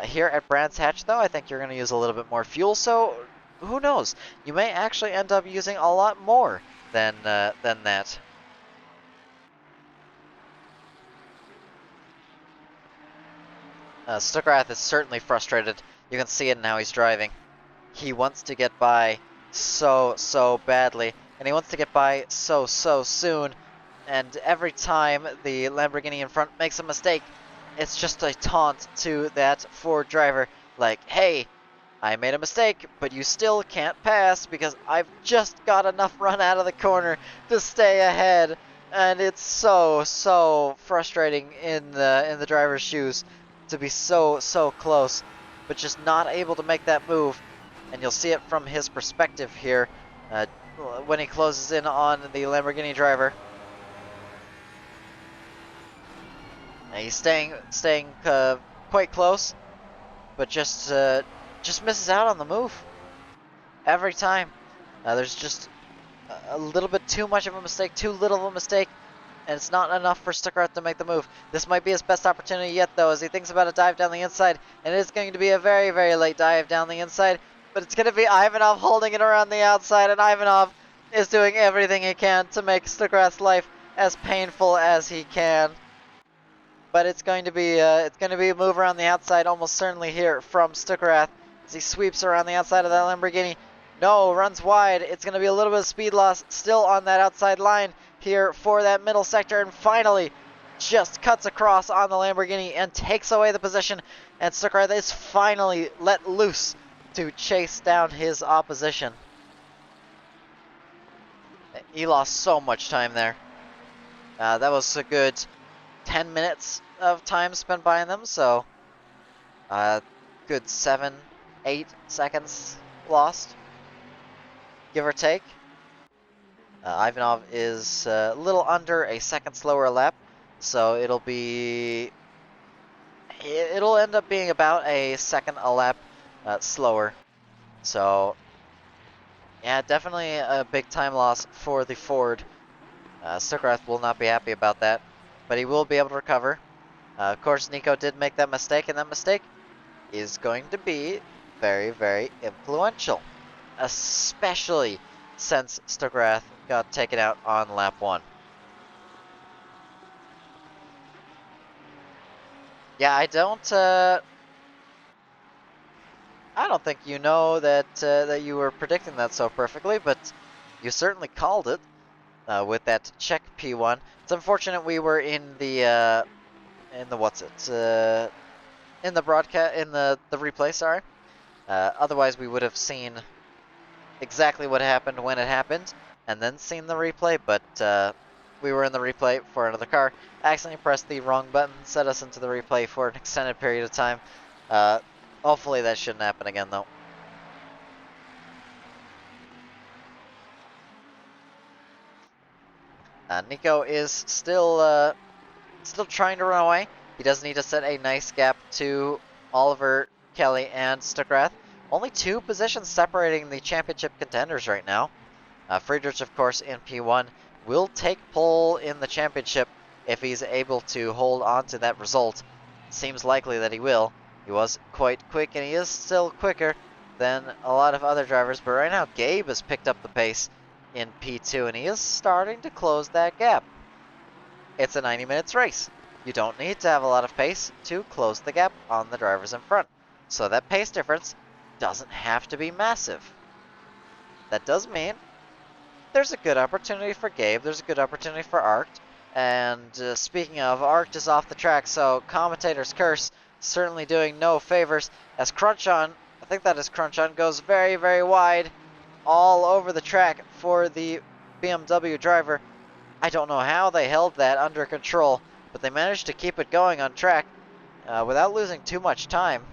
Here at Brands Hatch, though, I think you're going to use a little bit more fuel, so who knows? You may actually end up using a lot more than that. Stukrath is certainly frustrated. You can see it in how he's driving. He wants to get by so badly, and he wants to get by so soon, and every time the Lamborghini in front makes a mistake, it's just a taunt to that Ford driver, like, hey, I made a mistake, but you still can't pass because I've just got enough run out of the corner to stay ahead. And it's so frustrating in the driver's shoes to be so close, but just not able to make that move. And you'll see it from his perspective here when he closes in on the Lamborghini driver. And he's staying quite close, but just misses out on the move every time. There's just a little bit too much of a mistake, too little of a mistake, and it's not enough for Stukrath to make the move. This might be his best opportunity yet, though, as he thinks about a dive down the inside, and it is going to be a very late dive down the inside. But it's going to be Ivanov holding it around the outside, and Ivanov is doing everything he can to make Stukrath's life as painful as he can. But it's going to be a move around the outside, almost certainly here from Stukrath, as he sweeps around the outside of that Lamborghini. No, runs wide. It's going to be a little bit of speed loss still on that outside line here for that middle sector, and finally just cuts across on the Lamborghini and takes away the position, and Stukrath is finally let loose to chase down his opposition. He lost so much time there. That was a good 10 minutes of time spent by them, so good 7-8 seconds lost, give or take. Ivanov is a little under a second slower lap, so it'll end up being about a second a lap slower. So yeah, definitely a big time loss for the Ford. Stukrath will not be happy about that, but he will be able to recover. Of course, Nico did make that mistake, and that mistake is going to be very influential, especially since Stukrath got taken out on lap 1. Yeah, I don't I don't think you know that that you were predicting that so perfectly, but you certainly called it with that check P1. It's unfortunate we were in the what's it in the broadcast in the replay. Sorry. Otherwise, we would have seen exactly what happened when it happened, and then seen the replay. But we were in the replay for another car. Accidentally pressed the wrong button, set us into the replay for an extended period of time. Hopefully that shouldn't happen again, though. Nico is still trying to run away. He does need to set a nice gap to Oliver, Kelly, and Stuckrath. Only 2 positions separating the championship contenders right now. Friedrich, of course, in P1 will take pole in the championship if he's able to hold on to that result. Seems likely that he will. He was quite quick, and he is still quicker than a lot of other drivers. But right now, Gabe has picked up the pace in P2, and he is starting to close that gap. It's a 90 minutes race. You don't need to have a lot of pace to close the gap on the drivers in front. So that pace difference doesn't have to be massive. That does mean there's a good opportunity for Gabe. There's a good opportunity for Arct. And speaking of, Arct is off the track, so commentator's curse certainly doing no favors as Crunchon, I think that is Crunchon, goes very, very wide all over the track for the BMW driver. I don't know how they held that under control, but they managed to keep it going on track without losing too much time.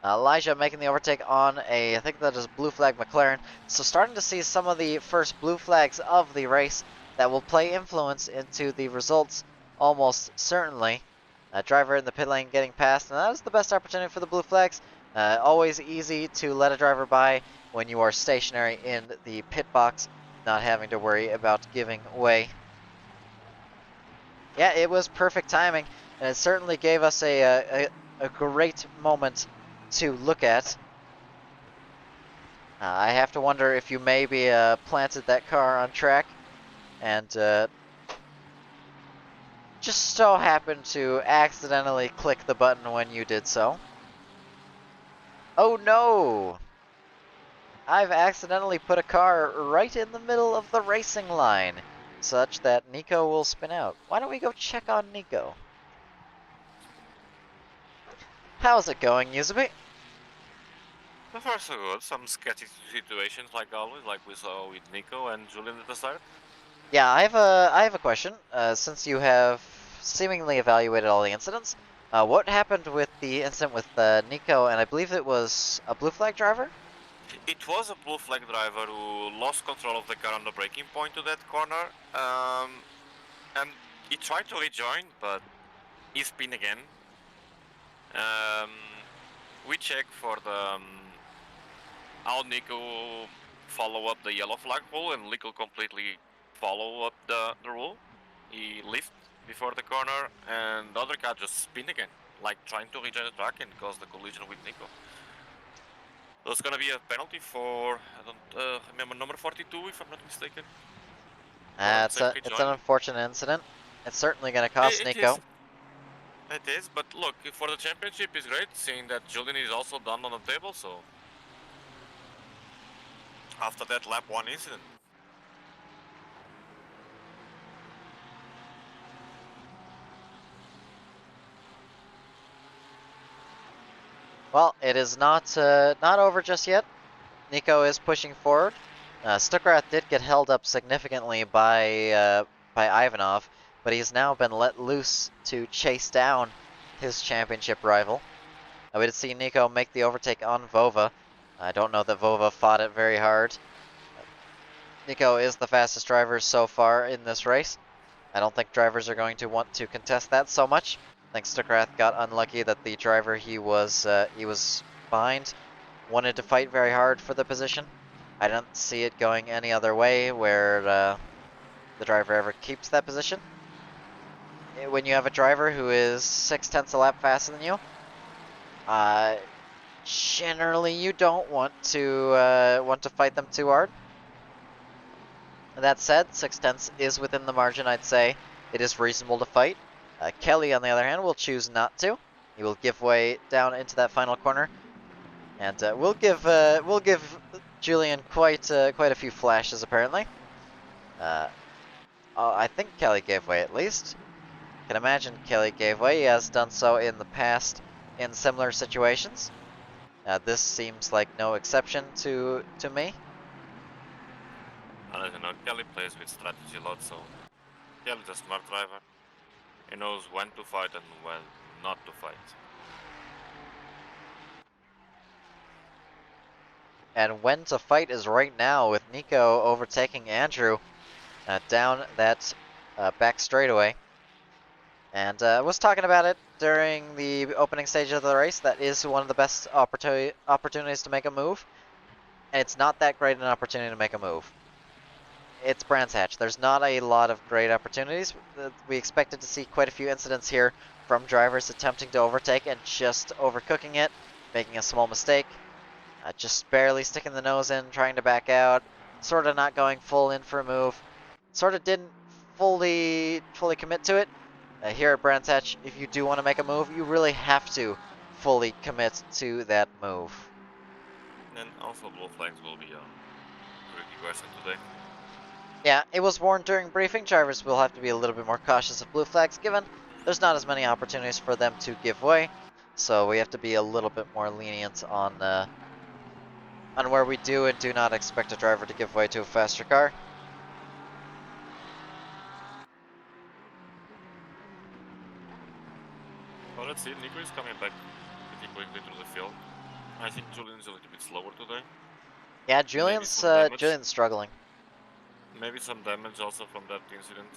Elijah making the overtake on I think that is blue flag McLaren. So starting to see some of the first blue flags of the race that will play influence into the results almost certainly. Driver in the pit lane getting past, and that is the best opportunity for the blue flags. Always easy to let a driver by when you are stationary in the pit box, not having to worry about giving way. Yeah, it was perfect timing, and it certainly gave us a great moment to look at. I have to wonder if you maybe planted that car on track and just so happened to accidentally click the button when you did so. Oh no! I've accidentally put a car right in the middle of the racing line, such that Nico will spin out. Why don't we go check on Nico? How's it going, Yuzubi? So far so good. Some sketchy situations like always, like we saw with Nico and Julian at the start. Yeah, I have a question. Since you have seemingly evaluated all the incidents, what happened with the incident with Nico, and I believe it was a blue flag driver? It was a blue flag driver who lost control of the car on the braking point to that corner, and he tried to rejoin, but he spun again. We checked for the how Nico follow up the yellow flag rule, and Nico completely follow up the rule. He left before the corner, and the other car just spin again, like trying to rejoin the track and cause the collision with Nico. There's gonna be a penalty for, I don't remember, number 42 if I'm not mistaken. It's an unfortunate incident. It's certainly going to cost Nico. It is, but look, for the championship is great, seeing that Julian is also done on the table, so after that lap 1 incident. Well, it is not over just yet. Nico is pushing forward. Stuckrath did get held up significantly by Ivanov, but he's now been let loose to chase down his championship rival. We did see Nico make the overtake on Vova. I don't know that Vova fought it very hard. Nico is the fastest driver so far in this race. I don't think drivers are going to want to contest that so much. I think Stuckrath got unlucky that the driver he was behind wanted to fight very hard for the position. I don't see it going any other way where the driver ever keeps that position. When you have a driver who is 0.6 a lap faster than you, generally you don't want to fight them too hard. That said, 0.6 is within the margin, I'd say. It is reasonable to fight. Kelly, on the other hand, will choose not to. He will give way down into that final corner, and we'll give Julian quite a few flashes apparently. I think Kelly gave way at least. Can imagine Kelly gave way. He has done so in the past in similar situations. This seems like no exception to me. I don't know, Kelly plays with strategy a lot, so Kelly's a smart driver. He knows when to fight and when not to fight. And when to fight is right now, with Nico overtaking Andrew down that back straightaway. And I was talking about it during the opening stage of the race. That is one of the best opportunities to make a move. And it's not that great an opportunity to make a move. It's Brands Hatch. There's not a lot of great opportunities. We expected to see quite a few incidents here from drivers attempting to overtake and just overcooking it, making a small mistake, just barely sticking the nose in, trying to back out, sort of not going full in for a move, sort of didn't fully commit to it. Here at Brands Hatch, if you do want to make a move, you really have to fully commit to that move. And also blue flags will be a tricky question today. Yeah, it was warned during briefing. Drivers will have to be a little bit more cautious of blue flags, given there's not as many opportunities for them to give way. So we have to be a little bit more lenient on where we do and do not expect a driver to give way to a faster car. Well, let's see. Nico is coming back pretty quickly through the field. I think Julian's a little bit slower today. Yeah, Julian's struggling. Maybe some damage also from that incident.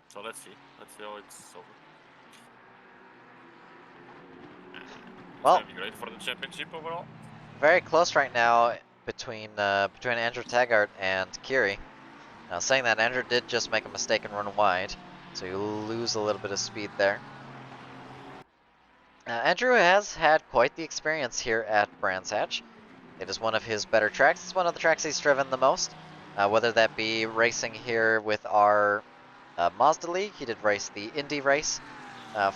So let's see. Let's see how it's over. Well, it's gonna be great for the championship overall. Very close right now between Andrew Taggart and Kiri. Now, saying that, Andrew did just make a mistake and run wide, so you lose a little bit of speed there. Andrew has had quite the experience here at Brands Hatch. It is one of his better tracks. It's one of the tracks he's driven the most, whether that be racing here with our Mazda League. He did race the Indy race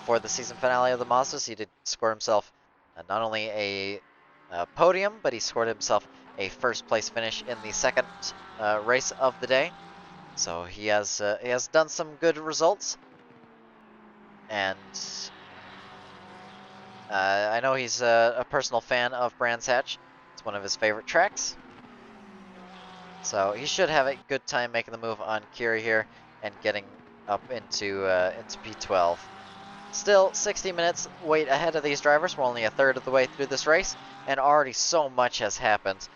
for the season finale of the Mazdas. He did score himself not only a podium, but he scored himself a first place finish in the second race of the day. So he has done some good results, and I know he's a personal fan of Brands Hatch. It's one of his favorite tracks. So he should have a good time making the move on Kiri here and getting up into P12. Still 60 minutes wait ahead of these drivers. We're only a third of the way through this race, and already so much has happened.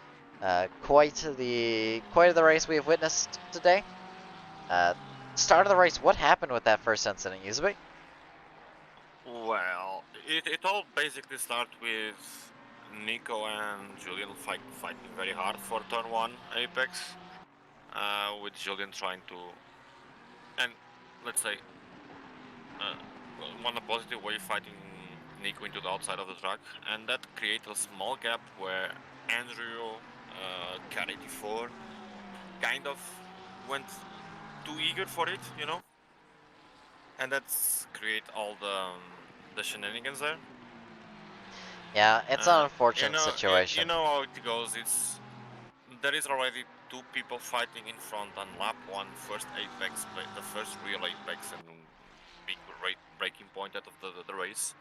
Quite the race we have witnessed today. Start of the race, what happened with that first incident, Yuzubi? Well, it all basically started with Nico and Julian fighting very hard for turn 1 apex, with Julian trying to, and let's say, one a positive way fighting Nico into the outside of the track, and that created a small gap where Andrew, car 84, kind of went too eager for it, you know, and that's create all the shenanigans there. Yeah, it's an unfortunate situation. You know how it goes. There is already 2 people fighting in front on lap 1, first apex, the first real apex and big breaking point out of the race,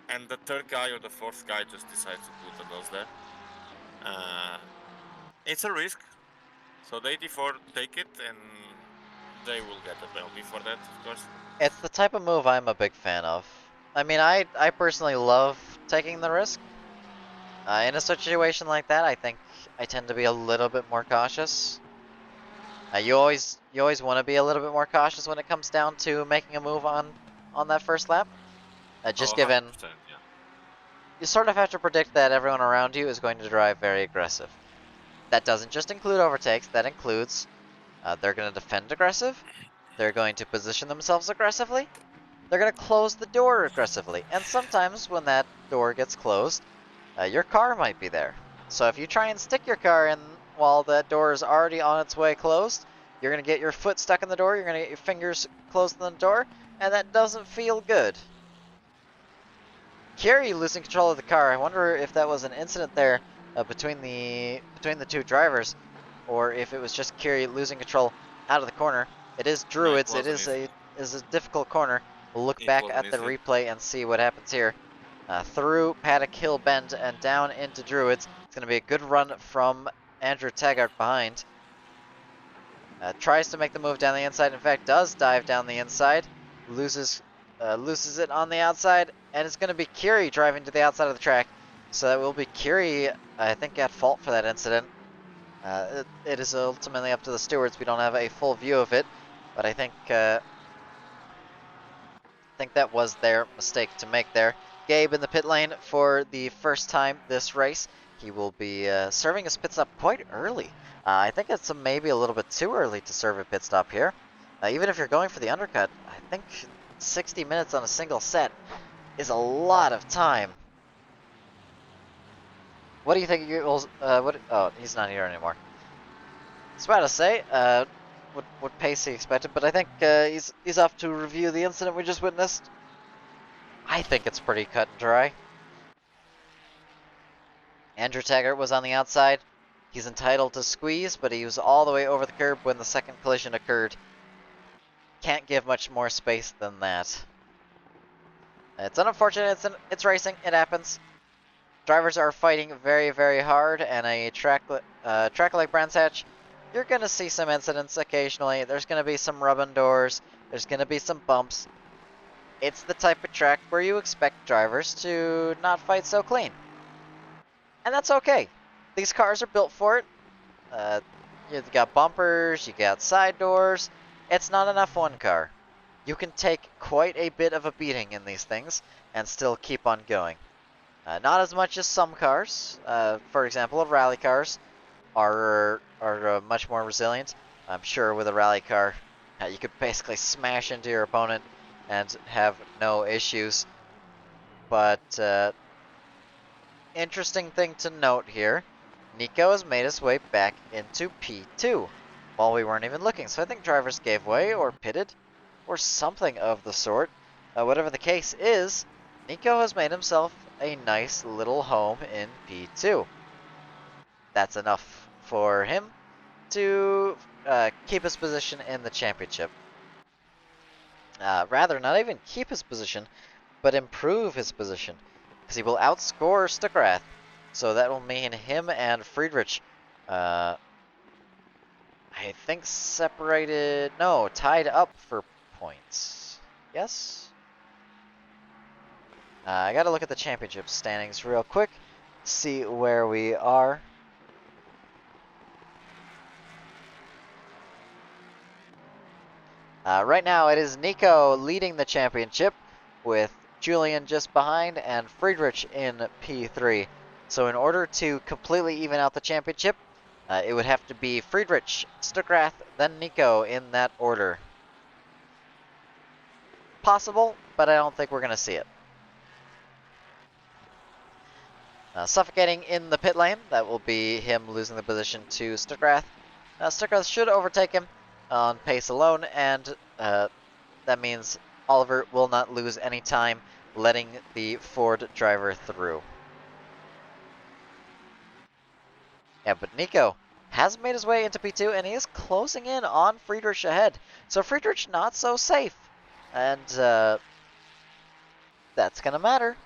and the third guy or the fourth guy just decides to put the nose there. It's a risk, so the 84 take it, and they will get a penalty for that, of course. It's the type of move I'm a big fan of. I mean, I personally love taking the risk. In a situation like that, I think I tend to be a little bit more cautious. You always want to be a little bit more cautious when it comes down to making a move on that first lap. Just given, yeah. you sort of have to predict that everyone around you is going to drive very aggressive. That doesn't just include overtakes, that includes they're going to defend aggressive, they're going to position themselves aggressively, they're going to close the door aggressively, and sometimes when that door gets closed, your car might be there. So if you try and stick your car in while that door is already on its way closed, you're going to get your foot stuck in the door, you're going to get your fingers closed in the door, and that doesn't feel good. Kiri losing control of the car. I wonder if that was an incident there between the two drivers, or if it was just Kiri losing control out of the corner. It is Druids. No, it is a difficult corner. We'll look It back was an at the incident. replay and see what happens here. Through Paddock Hill Bend and down into Druids. It's going to be a good run from Andrew Taggart behind. Tries to make the move down the inside. In fact, does dive down the inside. Loses it on the outside, and it's going to be Kiri driving to the outside of the track. So that will be Kiri, I think, at fault for that incident. It is ultimately up to the stewards. We don't have a full view of it, but I think that was their mistake to make there. Gabe in the pit lane for the first time this race. He will be serving his pit stop quite early. I think it's maybe a little bit too early to serve a pit stop here. Even if you're going for the undercut, I think 60 minutes on a single set is a lot of time. What do you think you will, oh, he's not here anymore. I was about to say, what pace he expected, but I think he's off to review the incident we just witnessed. I think it's pretty cut and dry. Andrew Taggart was on the outside. He's entitled to squeeze, but he was all the way over the curb when the second collision occurred. Can't give much more space than that. It's unfortunate. It's racing. It happens. Drivers are fighting very, very hard, and a track like Brands Hatch, you're going to see some incidents occasionally. There's going to be some rubbing doors. There's going to be some bumps. It's the type of track where you expect drivers to not fight so clean. And that's okay. These cars are built for it. You got bumpers, you got side doors. It's not an F1 car. You can take quite a bit of a beating in these things and still keep on going. Not as much as some cars. For example, rally cars are much more resilient. I'm sure with a rally car, you could basically smash into your opponent and have no issues. But interesting thing to note here, Nico has made his way back into P2 while we weren't even looking. So I think drivers gave way or pitted or something of the sort. Whatever the case is, Nico has made himself a nice little home in P2. That's enough for him to keep his position in the championship. Rather, not even keep his position, but improve his position, because he will outscore Stuckrath. So that will mean him and Friedrich, I think separated, no, tied up for points. Yes? I gotta look at the championship standings real quick, see where we are. Right now it is Nico leading the championship with Julian just behind and Friedrich in P3. So in order to completely even out the championship, it would have to be Friedrich, Stuckrath, then Nico in that order. Possible, but I don't think we're going to see it. Suffocating in the pit lane, that will be him losing the position to Stuckrath. Stuckrath should overtake him on pace alone, and that means Oliver will not lose any time letting the Ford driver through. Yeah, but Nico has made his way into P2, and he is closing in on Friedrich ahead. So Friedrich not so safe, and that's going to matter.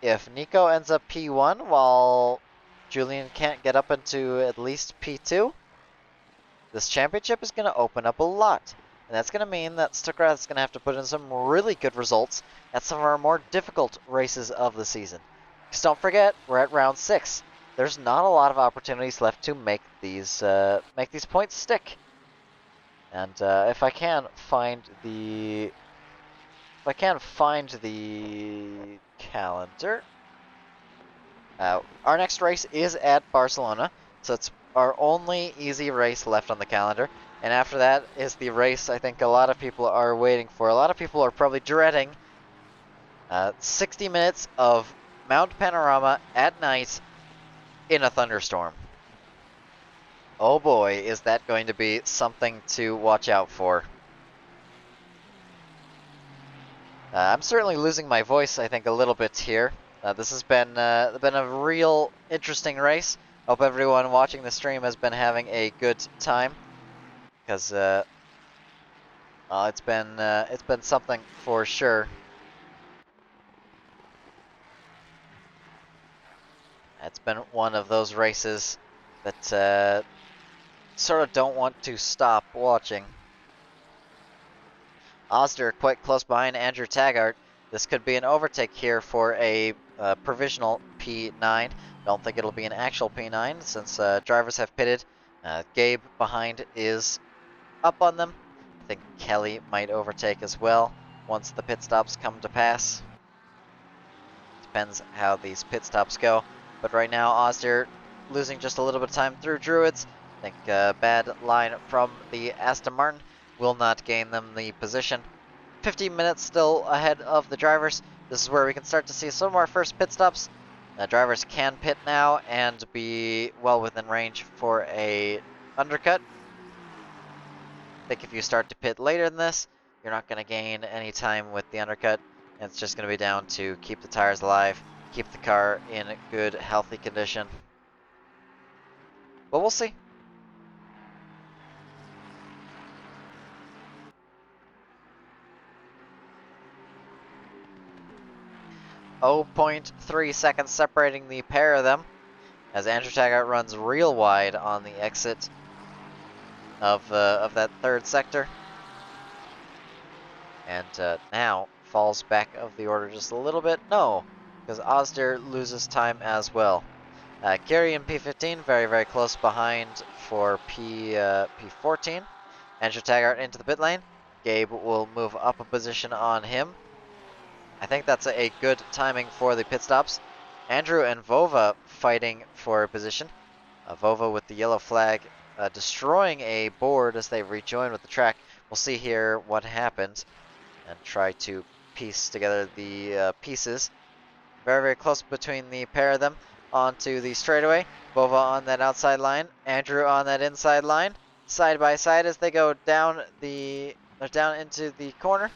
If Nico ends up P1 while Julian can't get up into at least P2, this championship is going to open up a lot. And that's going to mean that Stuckrath is going to have to put in some really good results at some of our more difficult races of the season. Because don't forget, we're at round 6. There's not a lot of opportunities left to make these points stick. And if I can find the calendar, our next race is at Barcelona, so it's our only easy race left on the calendar. And after that is the race I think a lot of people are waiting for. A lot of people are probably dreading 60 minutes of Mount Panorama at night in a thunderstorm. Oh boy, is that going to be something to watch out for. I'm certainly losing my voice, I think, a little bit here. This has been a real interesting race. Hope everyone watching the stream has been having a good time, because it's been something for sure. It's been one of those races that sort of don't want to stop watching. Osder quite close behind Andrew Taggart. This could be an overtake here for a provisional P9. Don't think it'll be an actual P9 since drivers have pitted. Gabe behind is up on them. I think Kelly might overtake as well once the pit stops come to pass. Depends how these pit stops go. But right now, Osder losing just a little bit of time through Druids. I think bad line from the Aston Martin will not gain them the position. 15 minutes still ahead of the drivers. This is where we can start to see some of our first pit stops. Drivers can pit now and be well within range for a undercut. I think if you start to pit later than this, you're not going to gain any time with the undercut. And it's just going to be down to keep the tires alive, keep the car in good, healthy condition. But we'll see. 0.3 seconds separating the pair of them as Andrew Taggart runs real wide on the exit of that third sector. And now falls back of the order just a little bit. No, because Osder loses time as well. Kerry in P15, very, very close behind for P14. Andrew Taggart into the pit lane. Gabe will move up a position on him. I think that's a good timing for the pit stops. Andrew and Vova fighting for a position. Vova with the yellow flag destroying a board as they rejoin with the track. We'll see here what happens and try to piece together the pieces. Very, very close between the pair of them. Onto the straightaway. Vova on that outside line. Andrew on that inside line. Side by side as they go down into the corner.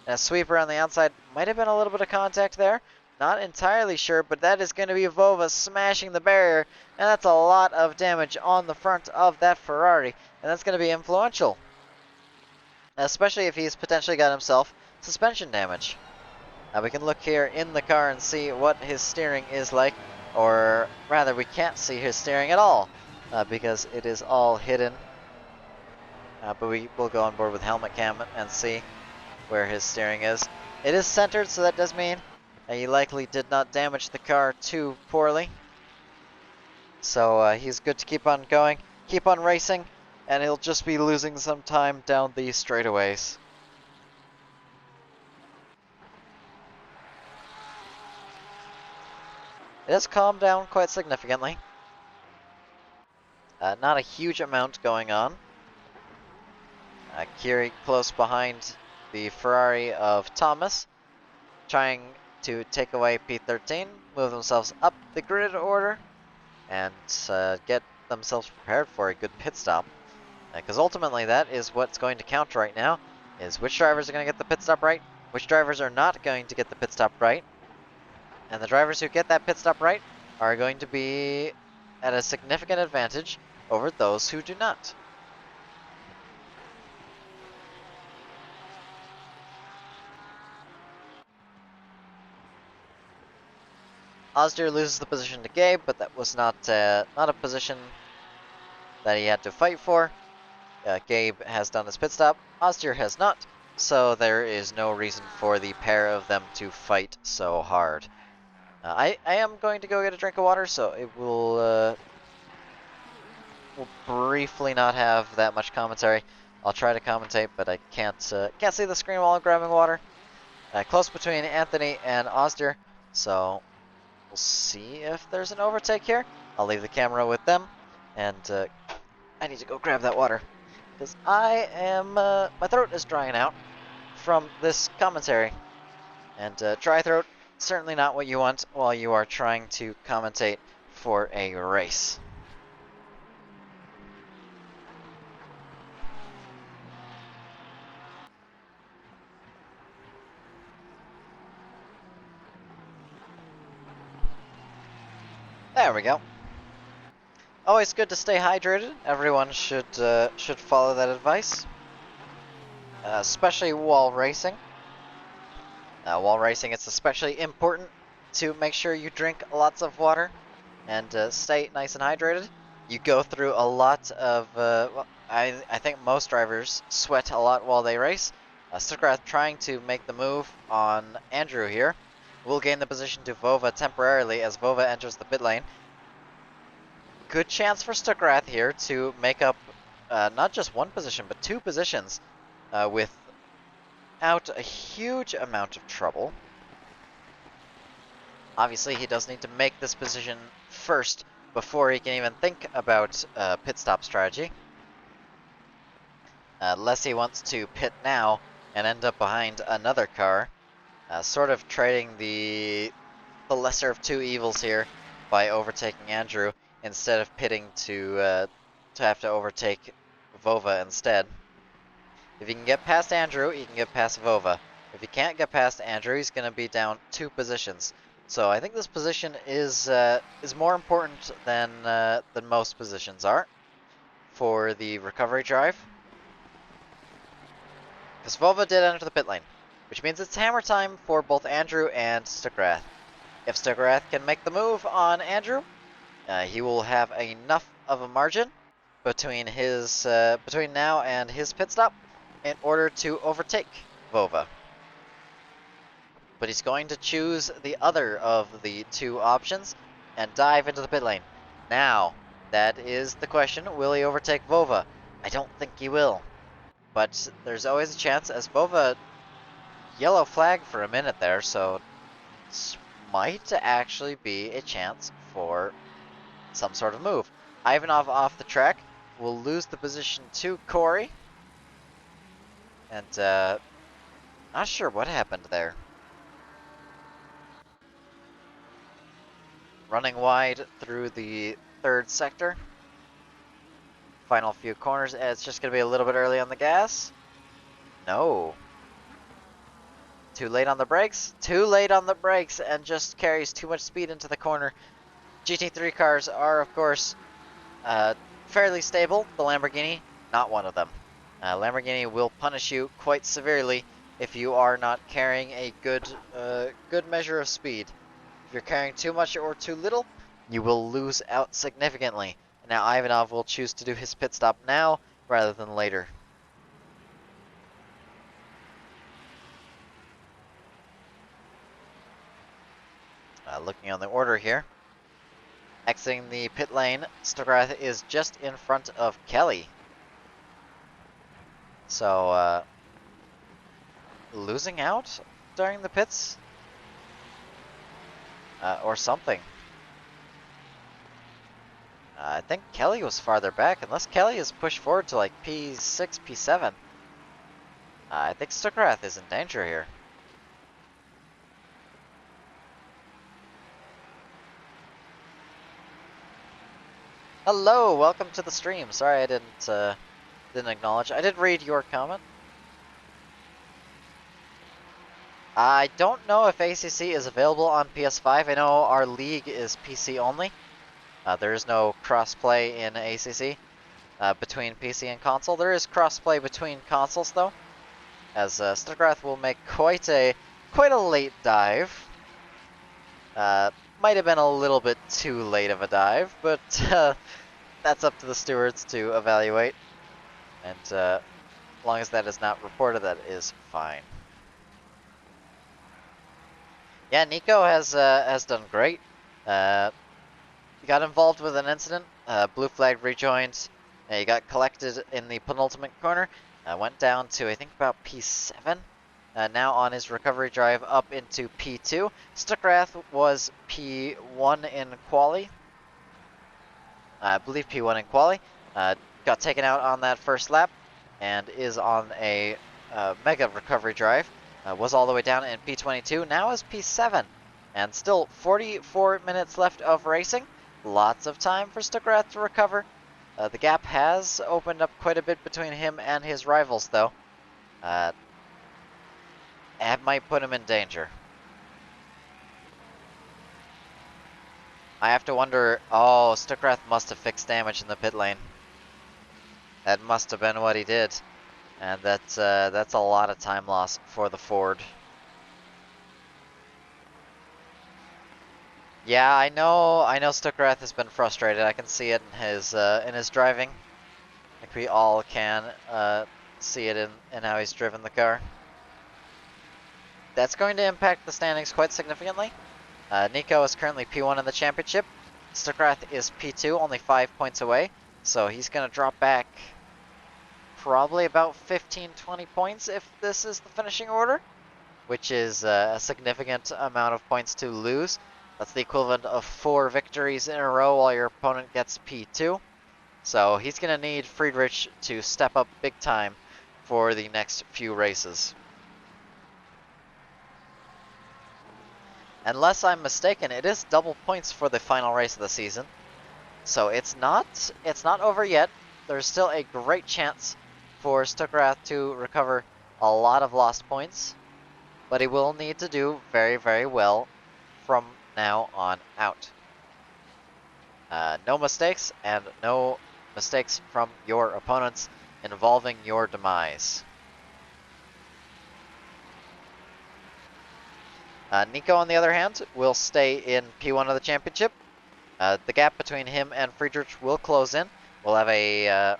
And a sweeper on the outside. Might have been a little bit of contact there. Not entirely sure, but that is going to be Vova smashing the barrier. And that's a lot of damage on the front of that Ferrari. And that's going to be influential. Especially if he's potentially got himself suspension damage. We can look here in the car and see what his steering is like. Or rather, we can't see his steering at all. Because it is all hidden. But we will go on board with helmet cam and see where his steering is. It is centered, so that does mean he likely did not damage the car too poorly. So he's good to keep on going, keep on racing, and he'll just be losing some time down the straightaways. It has calmed down quite significantly. Not a huge amount going on. Kiri close behind the Ferrari of Thomas, trying to take away P13, move themselves up the grid order, and get themselves prepared for a good pit stop. Because ultimately that is what's going to count right now, is which drivers are going to get the pit stop right, which drivers are not going to get the pit stop right. And the drivers who get that pit stop right are going to be at a significant advantage over those who do not. Osder loses the position to Gabe, but that was not a position that he had to fight for. Gabe has done his pit stop, Osder has not, so there is no reason for the pair of them to fight so hard. I am going to go get a drink of water, so it will briefly not have that much commentary. I'll try to commentate, but I can't see the screen while I'm grabbing water. Close between Anthony and Osder, so we'll see if there's an overtake here. I'll leave the camera with them, and I need to go grab that water because I am my throat is drying out from this commentary, and dry throat certainly not what you want while you are trying to commentate for a race. There we go. Always good to stay hydrated. Everyone should follow that advice, especially while racing. While racing, it's especially important to make sure you drink lots of water and stay nice and hydrated. You go through a lot of, well, I think most drivers sweat a lot while they race. Stuckrath trying to make the move on Andrew here. Will gain the position to Vova temporarily as Vova enters the pit lane. Good chance for Stuckrath here to make up not just one position, but 2 positions without a huge amount of trouble. Obviously, he does need to make this position first before he can even think about pit stop strategy. Unless he wants to pit now and end up behind another car. Sort of trading the lesser of 2 evils here by overtaking Andrew instead of pitting to have to overtake Vova instead. If you can get past Andrew, you can get past Vova. If you can't get past Andrew, he's going to be down 2 positions. So I think this position is more important than most positions are for the recovery drive. Because Vova did enter the pit lane, which means it's hammer time for both Andrew and Stuckrath. If Stuckrath can make the move on Andrew, he will have enough of a margin between between now and his pit stop in order to overtake Vova. But he's going to choose the other of the 2 options and dive into the pit lane. Now, that is the question. Will he overtake Vova? I don't think he will. But there's always a chance, as Vova yellow flag for a minute there, so this might actually be a chance for some sort of move. Ivanov off the track will lose the position to Corey. And not sure what happened there. Running wide through the 3rd sector. Final few corners. It's just going to be a little bit early on the gas. No. Too late on the brakes. Too late on the brakes and just carries too much speed into the corner. GT3 cars are, of course, fairly stable. The Lamborghini, not one of them. Lamborghini will punish you quite severely if you are not carrying a good measure of speed. If you're carrying too much or too little, you will lose out significantly. Now Ivanov will choose to do his pit stop now rather than later. Looking on the order here. Exiting the pit lane, Stuckrath is just in front of Kelly. So, losing out during the pits? Or something. I think Kelly was farther back, unless Kelly is pushed forward to like P6, P7. I think Stuckrath is in danger here. Hello, welcome to the stream. Sorry I didn't acknowledge. I did read your comment. I don't know if ACC is available on PS5. I know our league is PC only. There is no cross-play in ACC between PC and console. There is cross-play between consoles though, as Stuckrath will make quite a late dive. Might have been a little bit too late of a dive, but that's up to the stewards to evaluate. And as long as that is not reported, that is fine. Yeah, Nico has done great. He got involved with an incident. Blue flag rejoined. He got collected in the penultimate corner. Went down to I think about P7. Now on his recovery drive up into P2. Stuckrath was P1 in quali. I believe P1 in quali. Got taken out on that first lap and is on a mega recovery drive. Was all the way down in P22. Now is P7. And still 44 minutes left of racing. Lots of time for Stuckrath to recover. The gap has opened up quite a bit between him and his rivals though. That might put him in danger. I have to wonder, oh, Stuckrath must have fixed damage in the pit lane. That must have been what he did. And that's a lot of time loss for the Ford. Yeah, I know Stuckrath has been frustrated. I can see it in his driving. Like we all can see it in how he's driven the car. That's going to impact the standings quite significantly. Nico is currently P1 in the championship. Stuckrath is P2, only 5 points away. So he's going to drop back probably about 15-20 points if this is the finishing order, which is a significant amount of points to lose. That's the equivalent of 4 victories in a row while your opponent gets P2. So he's going to need Friedrich to step up big time for the next few races. Unless I'm mistaken, it is double points for the final race of the season. So it's not over yet. There's still a great chance for Stuckrath to recover a lot of lost points, but he will need to do very, very well from now on out. No mistakes, and no mistakes from your opponents involving your demise. Nico, on the other hand, will stay in P1 of the championship. The gap between him and Friedrich will close in. We'll have a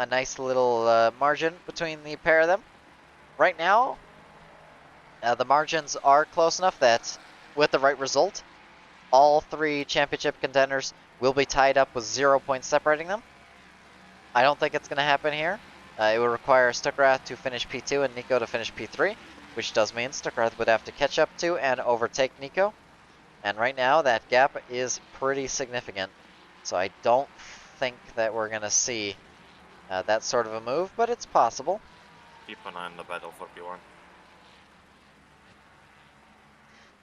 nice little margin between the pair of them. Right now, the margins are close enough that with the right result, all 3 championship contenders will be tied up with 0 points separating them. I don't think it's going to happen here. It would require Stuckrath to finish P2 and Nico to finish P3, which does mean Stuckrath would have to catch up to and overtake Nico. And right now, that gap is pretty significant. So I don't think that we're going to see that sort of a move, but it's possible. Keep an eye on the battle for P1.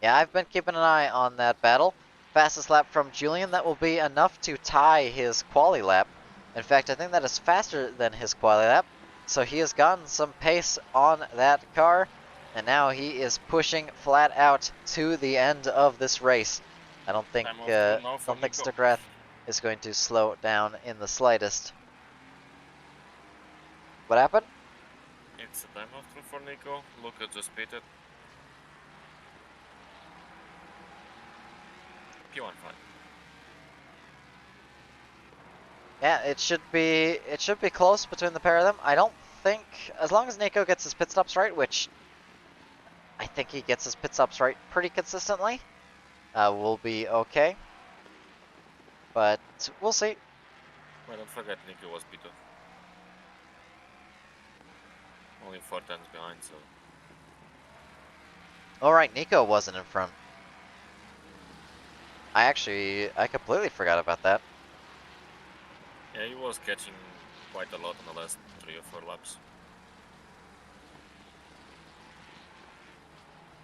Yeah, I've been keeping an eye on that battle. Fastest lap from Julian, that will be enough to tie his quali lap. In fact, I think that is faster than his quali lap. So he has gotten some pace on that car, and now he is pushing flat out to the end of this race. I don't think Stuckrath is going to slow down in the slightest. What happened? It's a time off for Nico. Luca just pitted. P1 fine. Yeah, it should be close between the pair of them. I don't think, as long as Nico gets his pit stops right, which I think he gets his pit stops right pretty consistently, we'll be okay. But we'll see. Well, don't forget Nico was P2. Only 4 tenths behind, so. Alright, Nico wasn't in front. I completely forgot about that. Yeah, he was catching quite a lot in the last 3 or 4 laps.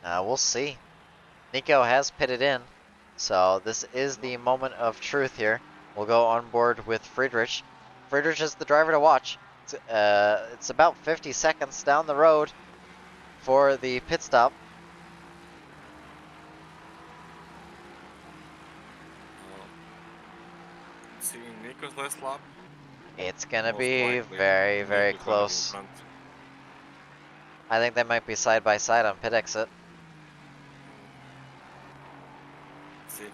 We'll see. Nico has pitted in, so this is the moment of truth here. We'll go on board with Friedrich. Friedrich is the driver to watch. It's about 50 seconds down the road for the pit stop. Seeing Nico's last lap. It's gonna Most be likely, very, very Nico's gonna be in close. front. I think they might be side by side on pit exit. See.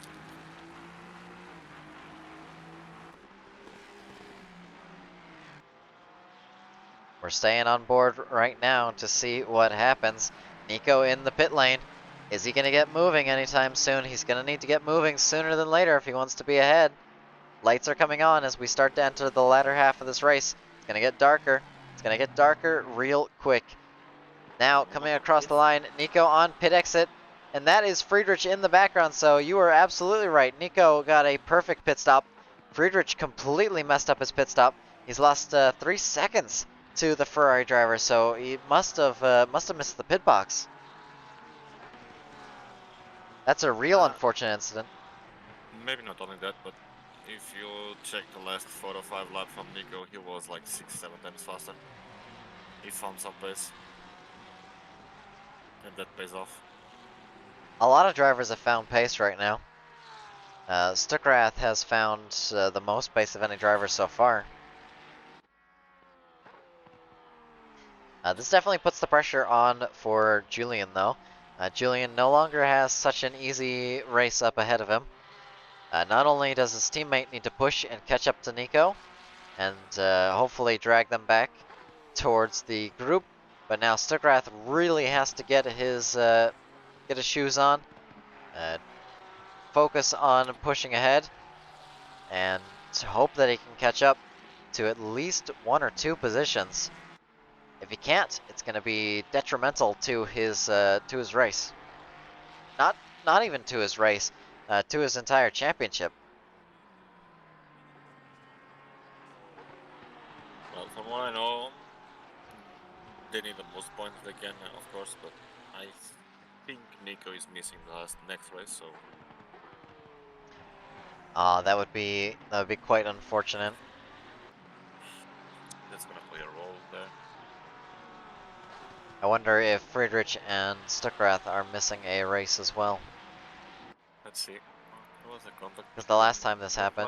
We're staying on board right now to see what happens. Nico in the pit lane. Is he going to get moving anytime soon? He's going to need to get moving sooner than later if he wants to be ahead. Lights are coming on as we start to enter the latter half of this race. It's going to get darker. It's going to get darker real quick. Now, coming across the line, Nico on pit exit. And that is Friedrich in the background, so you were absolutely right. Nico got a perfect pit stop. Friedrich completely messed up his pit stop. He's lost 3 seconds to the Ferrari driver, so he must have missed the pit box. That's a real unfortunate incident. Maybe not only that, but if you check the last 4 or 5 laps from Nico, he was like 6-7 times faster. He found some pace. And that pays off. A lot of drivers have found pace right now. Stukrath has found the most pace of any driver so far. This definitely puts the pressure on for Julian, though. Julian no longer has such an easy race up ahead of him. Not only does his teammate need to push and catch up to Nico, and hopefully drag them back towards the group, but now Stukrath really has to get his shoes on, focus on pushing ahead, and hope that he can catch up to at least 1 or 2 positions. If he can't, it's going to be detrimental to his race. Not even to his race, to his entire championship. Well, from what I know, they need the most points they can, of course, but I think Nico is missing the next race, so That would be quite unfortunate. that's gonna play a role there. I wonder if Friedrich and Stukrath are missing a race as well. Let's see. There was a contact. Because the last time this happened,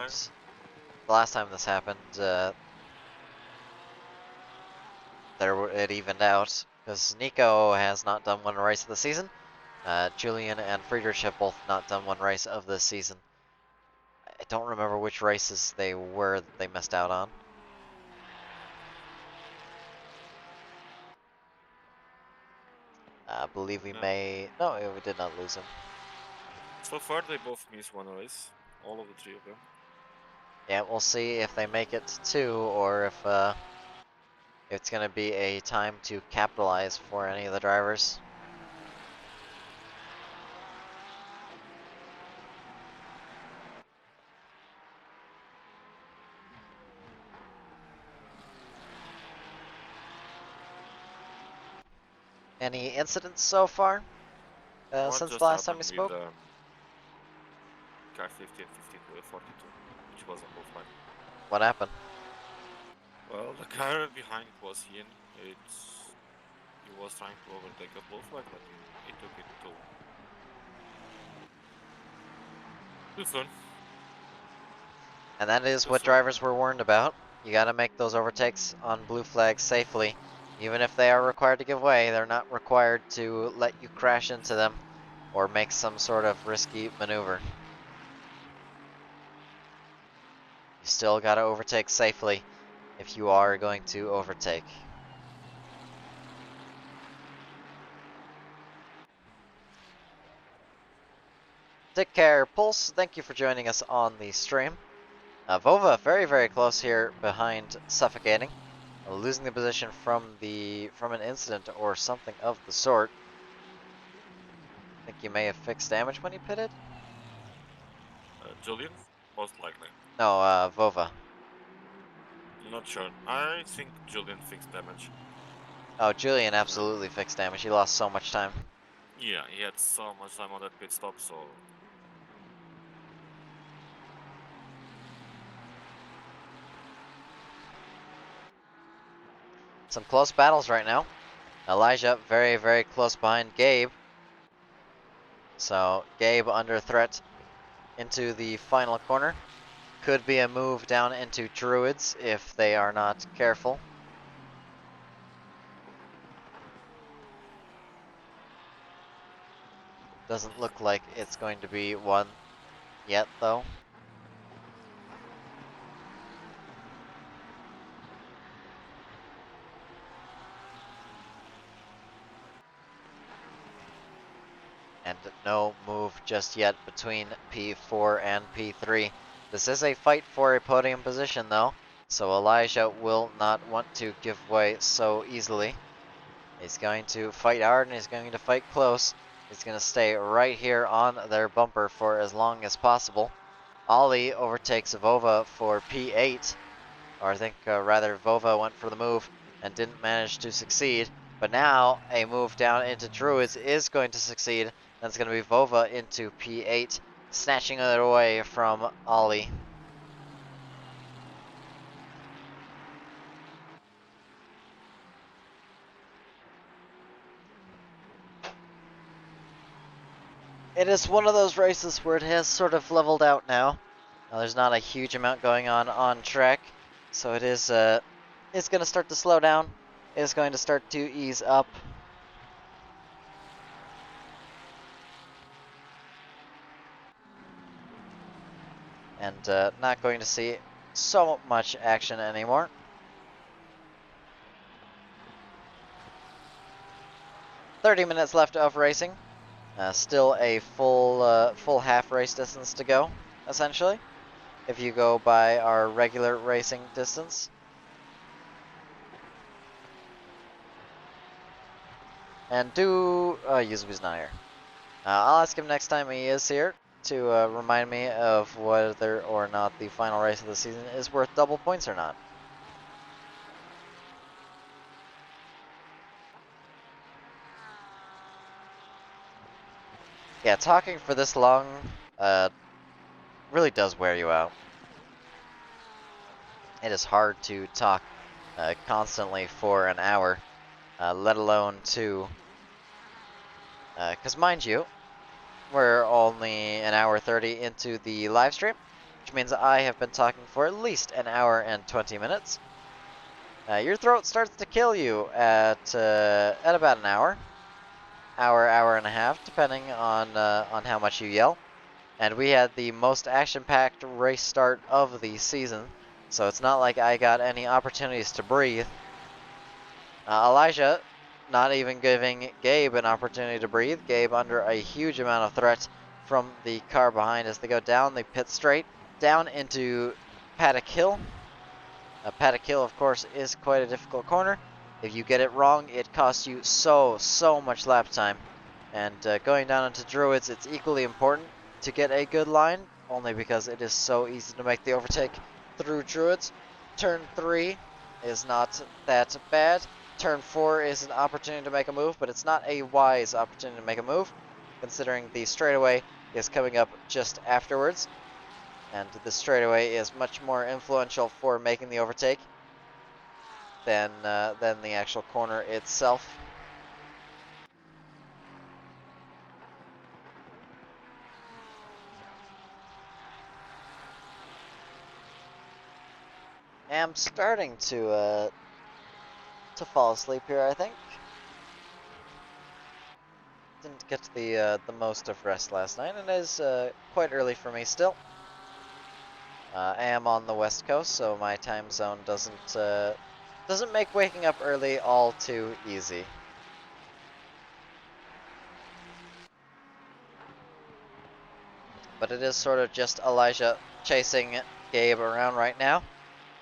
it evened out. Because Nico has not done 1 race of the season. Julian and Friedrich have both not done 1 race of the season. I don't remember which races they were that they missed out on. I believe we may... No, we did not lose him. So far, they both missed 1 race. All of the 3 of them. Yeah, we'll see if they make it to 2, or if it's going to be a time to capitalize for any of the drivers. Any incidents so far One since just the last time we happened spoke? with car 50 and 42, which was a full flag. What happened? Well, the car behind was Ian. He was trying to overtake a blue flag, but he took it too soon. And that is what drivers were warned about. You gotta make those overtakes on blue flags safely. Even if they are required to give way, they're not required to let you crash into them or make some sort of risky maneuver. You still gotta overtake safely if you are going to overtake. Take care, Pulse. Thank you for joining us on the stream. Vova very, very close here behind Suffocating. Losing the position from an incident or something of the sort. I think you may have fixed damage when you pitted? Julian? Most likely. No, Vova. Not sure. I think Julian fixed damage. Oh, Julian absolutely fixed damage. He lost so much time. Yeah, he had so much time on that pit stop, so... Some close battles right now. Elijah very, very close behind Gabe. So, Gabe under threat into the final corner. Could be a move down into Druids if they are not careful. Doesn't look like it's going to be one yet, though. And no move just yet between P4 and P3. This is a fight for a podium position, though, so Elijah will not want to give way so easily. He's going to fight hard and he's going to fight close. He's going to stay right here on their bumper for as long as possible. Ollie overtakes Vova for P8, or I think rather Vova went for the move and didn't manage to succeed. But now a move down into Druids is going to succeed. That's going to be Vova into P8, snatching it away from Ollie. it is one of those races where it has sort of leveled out now. There's not a huge amount going on track, so it is it's going to start to slow down. It's going to start to ease up. And not going to see so much action anymore. "30 minutes left of racing. Still a full half race distance to go, essentially, if you go by our regular racing distance. And Yuzubi's not here. I'll ask him next time he is here to remind me of whether or not the final race of the season is worth double points or not. Yeah, talking for this long really does wear you out. It is hard to talk constantly for an hour, let alone two. Because mind you, we're only an hour 30 into the live stream, which means I have been talking for at least an hour and 20 minutes. Your throat starts to kill you at about an hour, hour and a half, depending on how much you yell. And we had the most action-packed race start of the season, so it's not like I got any opportunities to breathe. Elijah not even giving Gabe an opportunity to breathe. Gabe under a huge amount of threat from the car behind as they go down the pit straight, down into Paddock Hill. Paddock Hill, of course, is quite a difficult corner. If you get it wrong, it costs you so much lap time. And going down into Druids, it's equally important to get a good line, only because it is so easy to make the overtake through Druids. Turn 3 is not that bad. Turn 4 is an opportunity to make a move, but it's not a wise opportunity to make a move, considering the straightaway is coming up just afterwards. And the straightaway is much more influential for making the overtake than the actual corner itself. I'm starting to fall asleep here, I think. Didn't get the most of rest last night, and it is quite early for me still. I am on the West Coast, so my time zone doesn't make waking up early all too easy. But it is sort of just Elijah chasing Gabe around right now.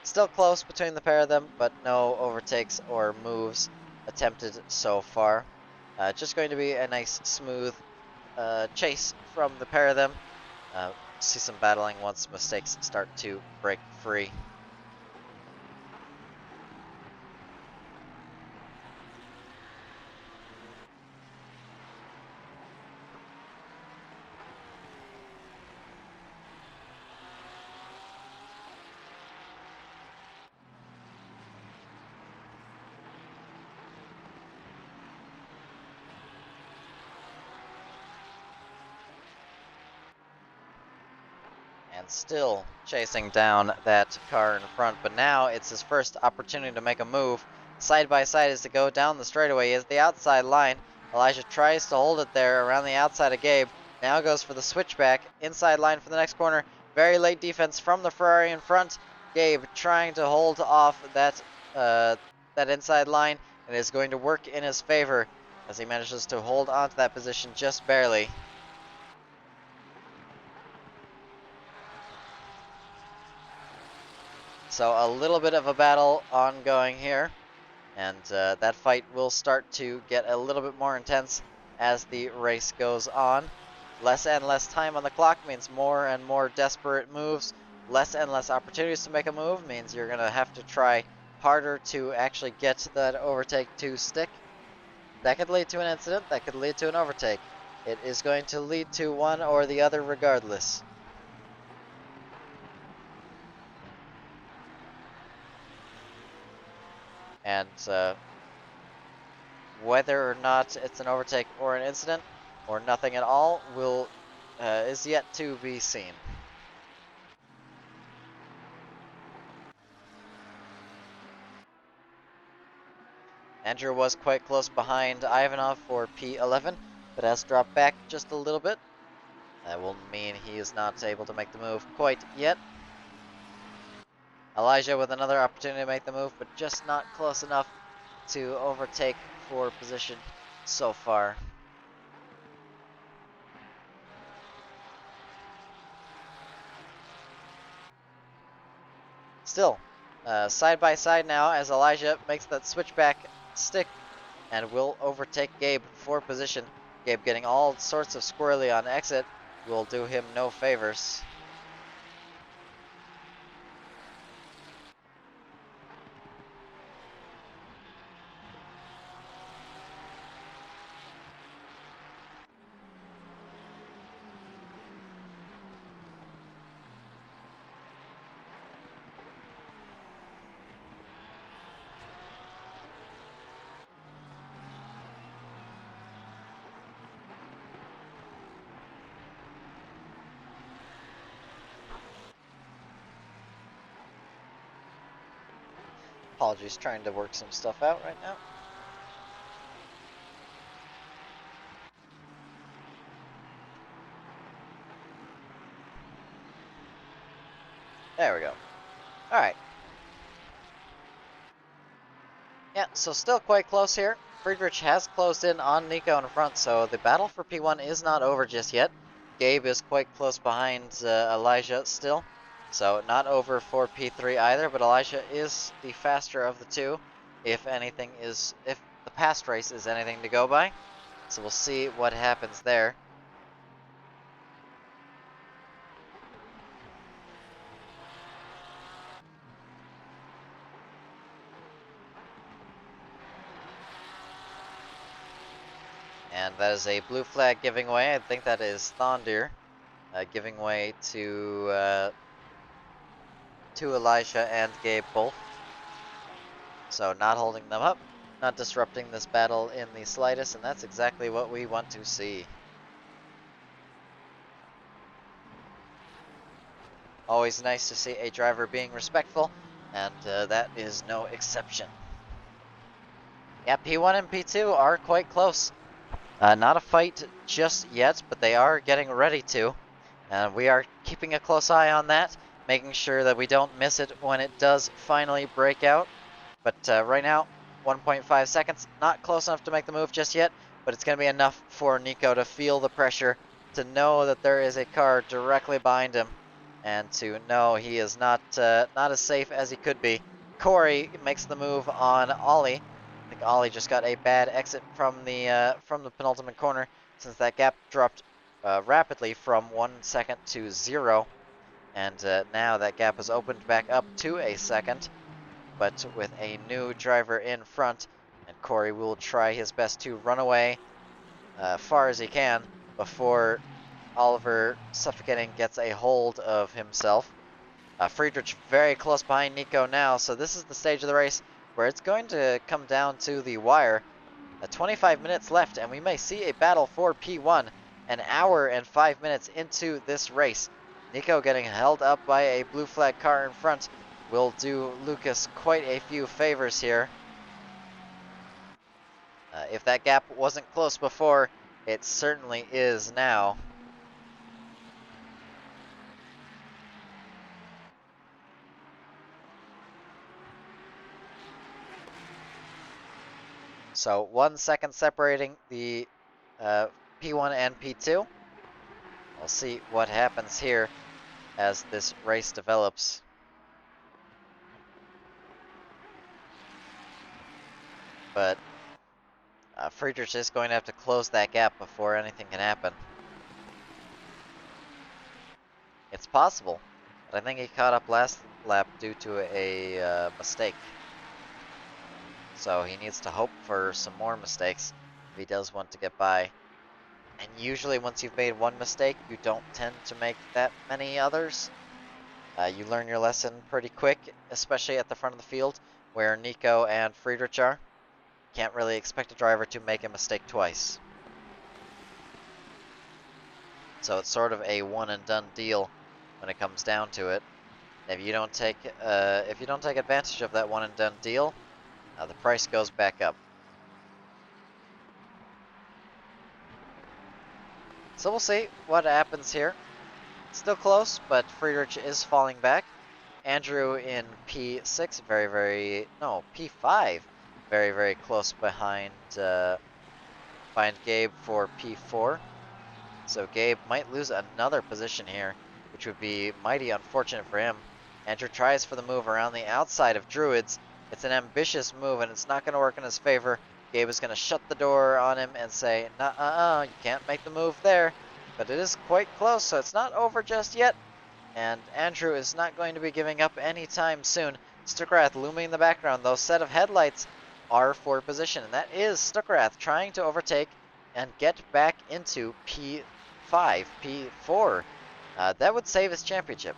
Still close between the pair of them, but no overtakes or moves attempted so far. Just going to be a nice, smooth chase from the pair of them. See some battling once mistakes start to break free. And still chasing down that car in front, but now it's his first opportunity to make a move. Side by side as to go down the straightaway is the outside line. Elijah tries to hold it there around the outside of Gabe. Now goes for the switchback, inside line for the next corner. Very late defense from the Ferrari in front. Gabe trying to hold off that inside line, and is going to work in his favor as he manages to hold onto that position just barely. So a little bit of a battle ongoing here, and that fight will start to get a little bit more intense as the race goes on. Less and less time on the clock means more and more desperate moves. Less and less opportunities to make a move means you're going to have to try harder to actually get that overtake to stick. That could lead to an incident, that could lead to an overtake. It is going to lead to one or the other regardless. And whether or not it's an overtake or an incident, or nothing at all is yet to be seen. Andrew was quite close behind Ivanov for P11, but has dropped back just a little bit. That will mean he is not able to make the move quite yet. Elijah with another opportunity to make the move, but just not close enough to overtake for position so far. Still, side by side now as Elijah makes that switchback stick and will overtake Gabe for position. Gabe getting all sorts of squirrely on exit will do him no favors. Apologies, trying to work some stuff out right now. There we go. Alright. Yeah, so still quite close here. Friedrich has closed in on Nico in front, so the battle for P1 is not over just yet. Gabe is quite close behind Elijah still, so not over for P3 either, but Elijah is the faster of the two, if the past race is anything to go by. So we'll see what happens there. And that is a blue flag giving way. I think that is Thondir giving way to Elijah and Gabe both. So not holding them up, not disrupting this battle in the slightest, and that's exactly what we want to see. Always nice to see a driver being respectful, and that is no exception. Yeah, P1 and P2 are quite close. Not a fight just yet, but they are getting ready to. And we are keeping a close eye on that, making sure that we don't miss it when it does finally break out. But right now, 1.5 seconds, not close enough to make the move just yet, but it's going to be enough for Nico to feel the pressure, to know that there is a car directly behind him, and to know he is not as safe as he could be. Corey makes the move on Ollie. I think Ollie just got a bad exit from the penultimate corner, since that gap dropped rapidly from 1 second to 0, and now that gap has opened back up to a second, but with a new driver in front, and Corey will try his best to run away far as he can before Oliver suffocating gets a hold of himself. Friedrich very close behind Nico now, so this is the stage of the race where it's going to come down to the wire. 25 minutes left, and we may see a battle for P1 an hour and 5 minutes into this race. Nico getting held up by a blue flag car in front will do Lucas quite a few favors here. If that gap wasn't close before, it certainly is now. So 1 second separating the P1 and P2. We'll see what happens here as this race develops. But Friedrich is going to have to close that gap before anything can happen. It's possible, but I think he caught up last lap due to a mistake. So he needs to hope for some more mistakes if he does want to get by. And usually once you've made one mistake, you don't tend to make that many others. You learn your lesson pretty quick, especially at the front of the field, where Nico and Friedrich are. Can't really expect a driver to make a mistake twice. So it's sort of a one and done deal when it comes down to it. If you don't take advantage of that one and done deal, the price goes back up. So we'll see what happens here. Still close, but Friedrich is falling back. Andrew in P6, P5, very close behind Gabe for P4. So Gabe might lose another position here, which would be mighty unfortunate for him. Andrew tries for the move around the outside of Druids. It's an ambitious move, and it's not going to work in his favor. Gabe is going to shut the door on him and say, "Nuh-uh, you can't make the move there." But it is quite close, so it's not over just yet. And Andrew is not going to be giving up anytime soon. Stukrath looming in the background. Those set of headlights are for position, and that is Stukrath trying to overtake and get back into P5, P4. That would save his championship.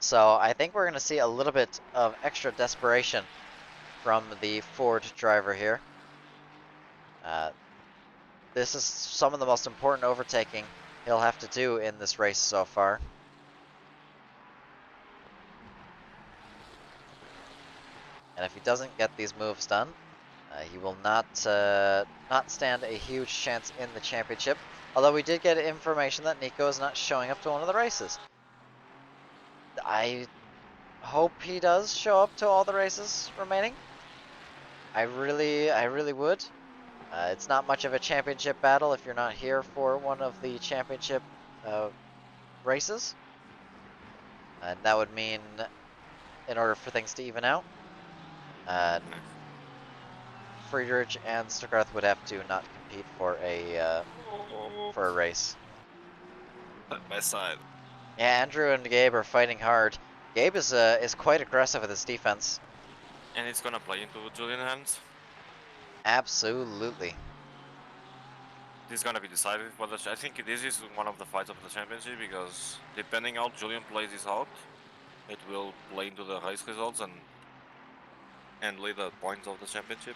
So I think we're going to see a little bit of extra desperation from the Ford driver here. This is some of the most important overtaking he'll have to do in this race so far. And if he doesn't get these moves done, he will not stand a huge chance in the championship. Although we did get information that Nico is not showing up to one of the races. I hope he does show up to all the races remaining. I really would. It's not much of a championship battle if you're not here for one of the championship races. And that would mean, in order for things to even out, Friedrich and Stukrath would have to not compete for a race. My side. Yeah, Andrew and Gabe are fighting hard. Gabe is quite aggressive with his defense. And it's gonna play into Julian's hands. Absolutely. This is gonna be decided for the. I think this is one of the fights of the championship because depending how Julian plays this out, it will play into the race results and lead the points of the championship.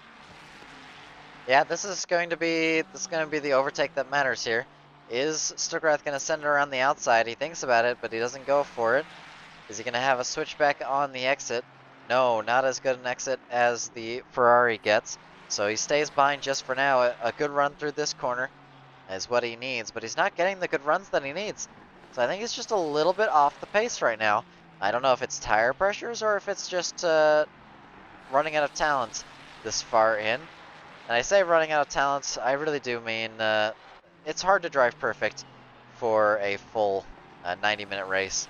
Yeah, this is going to be the overtake that matters here. Is Stukrath going to send it around the outside? He thinks about it, but he doesn't go for it. Is he going to have a switchback on the exit? No, not as good an exit as the Ferrari gets. So he stays behind just for now. A good run through this corner is what he needs, but he's not getting the good runs that he needs. So I think he's just a little bit off the pace right now. I don't know if it's tire pressures or if it's just running out of talent this far in. And I say running out of talent, I really do mean it's hard to drive perfect for a full 90-minute race.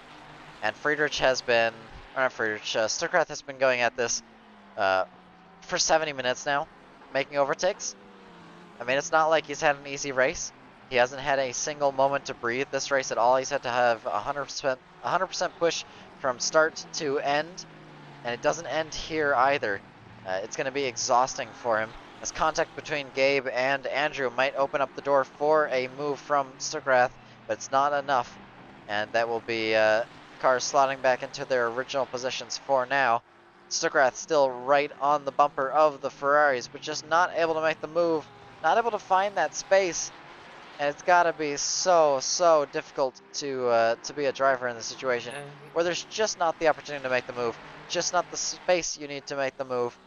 And Friedrich has been, or not Friedrich, Stukrath has been going at this for 70 minutes now, making overtakes. I mean, it's not like he's had an easy race. He hasn't had a single moment to breathe this race at all. He's had to have 100% push from start to end, and it doesn't end here either. It's going to be exhausting for him. As contact between Gabe and Andrew might open up the door for a move from Stukrath, but it's not enough. And that will be cars slotting back into their original positions for now. Stukrath still right on the bumper of the Ferraris, but just not able to make the move, not able to find that space. And it's got to be so difficult to be a driver in this situation where there's just not the opportunity to make the move, just not the space you need to make the move.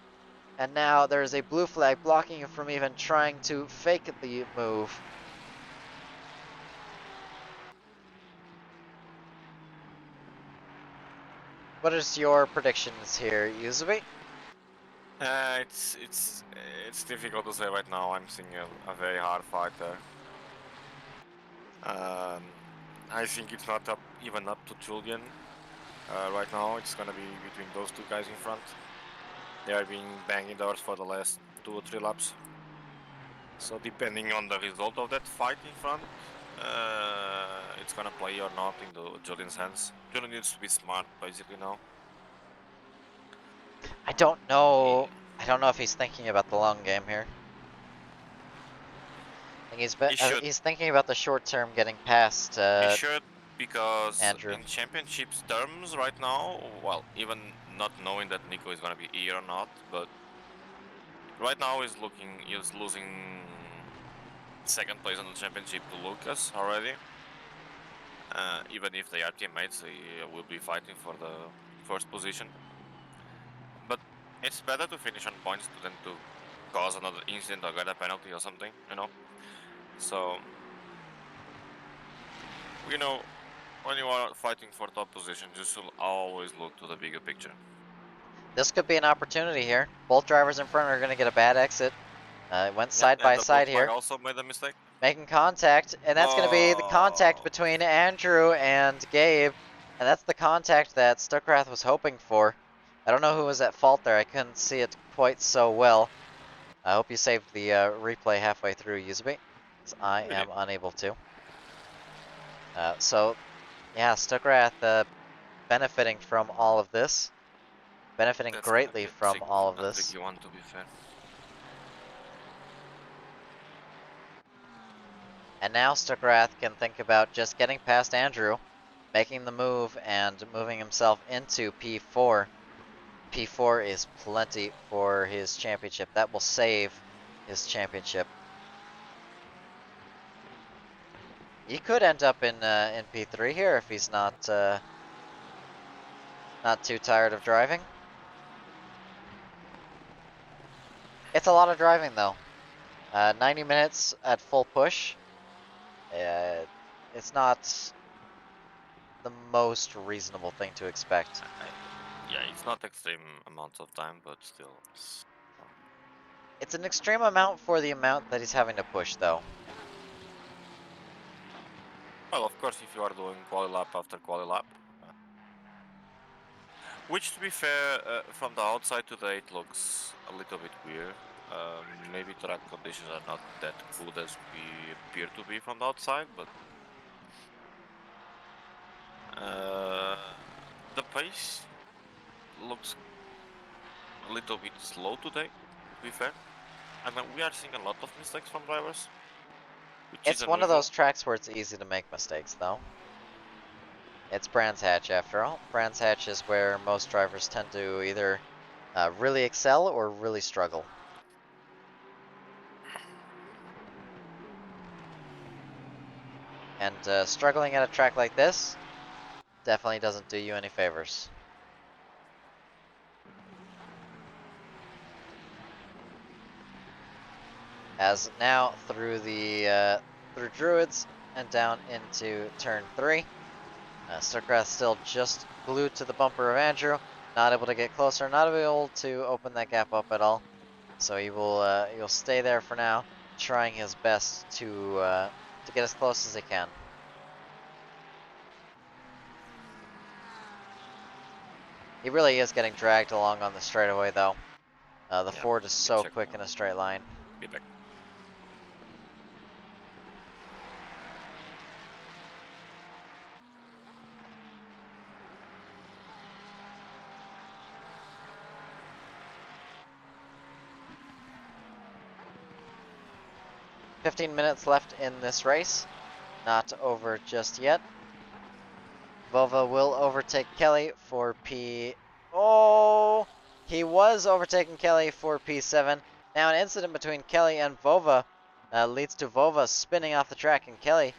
And now there is a blue flag blocking you from even trying to fake the move. What is your predictions here, Yuzubi? It's difficult to say right now. I'm seeing a very hard fight there. I think it's not even up to Julian right now. It's gonna be between those two guys in front. They are being banging doors for the last 2 or 3 laps. So depending on the result of that fight in front, it's gonna play or not into Julian's hands. Julian needs to be smart basically now. I don't know if he's thinking about the long game here. I think he's thinking about the short term, getting past he should, because Andrew. in championships terms right now, well, even not knowing that Nico is gonna be here or not, but right now he's losing second place on the championship to Lucas already. Even if they are teammates, they will be fighting for the first position. But it's better to finish on points than to cause another incident or get a penalty or something, you know? So, you know, when you are fighting for top position, you should always look to the bigger picture. This could be an opportunity here. Both drivers in front are going to get a bad exit. It went side by And the side Volkswagen here. also made a mistake. Making contact, and that's going to be the contact Oh, between Andrew and Gabe. And that's the contact that Stuckrath was hoping for. I don't know who was at fault there. I couldn't see it quite so well. I hope you saved the replay halfway through, Yuzubi, because I we am did. unable to. So, yeah, Stuckrath benefiting from all of this. Benefiting That's gonna be greatly from all of a this. tricky one, to be fair. And now Stuckrath can think about just getting past Andrew, making the move, and moving himself into P4. P4 is plenty for his championship. That will save his championship. He could end up in P3 here if he's not too tired of driving. It's a lot of driving though. 90 minutes at full push. It's not the most reasonable thing to expect. Yeah, it's not extreme amounts of time, but still. It's an extreme amount for the amount that he's having to push though. Well, of course, if you are doing quali lap after quali lap. Which, to be fair, from the outside today, it looks a little bit weird. Maybe track conditions are not that good as we appear to be from the outside, but the pace looks a little bit slow today, to be fair. I mean, we are seeing a lot of mistakes from drivers, which is It's one of unusual. those tracks where it's easy to make mistakes though. It's Brands Hatch after all. Brands Hatch is where most drivers tend to either really excel or really struggle. And struggling at a track like this definitely doesn't do you any favors. As now through the through Druids and down into turn 3. Stuckrath still just glued to the bumper of Andrew, not able to get closer, not able to open that gap up at all. So he'll stay there for now, trying his best to get as close as he can. He really is getting dragged along on the straightaway though. The Yeah, Ford is we so check quick now. in a straight line. Be back. "15 minutes left in this race. Not over just yet. Vova will overtake Kelly for P... Oh! He was overtaking Kelly for P7. Now an incident between Kelly and Vova leads to Vova spinning off the track, and Kelly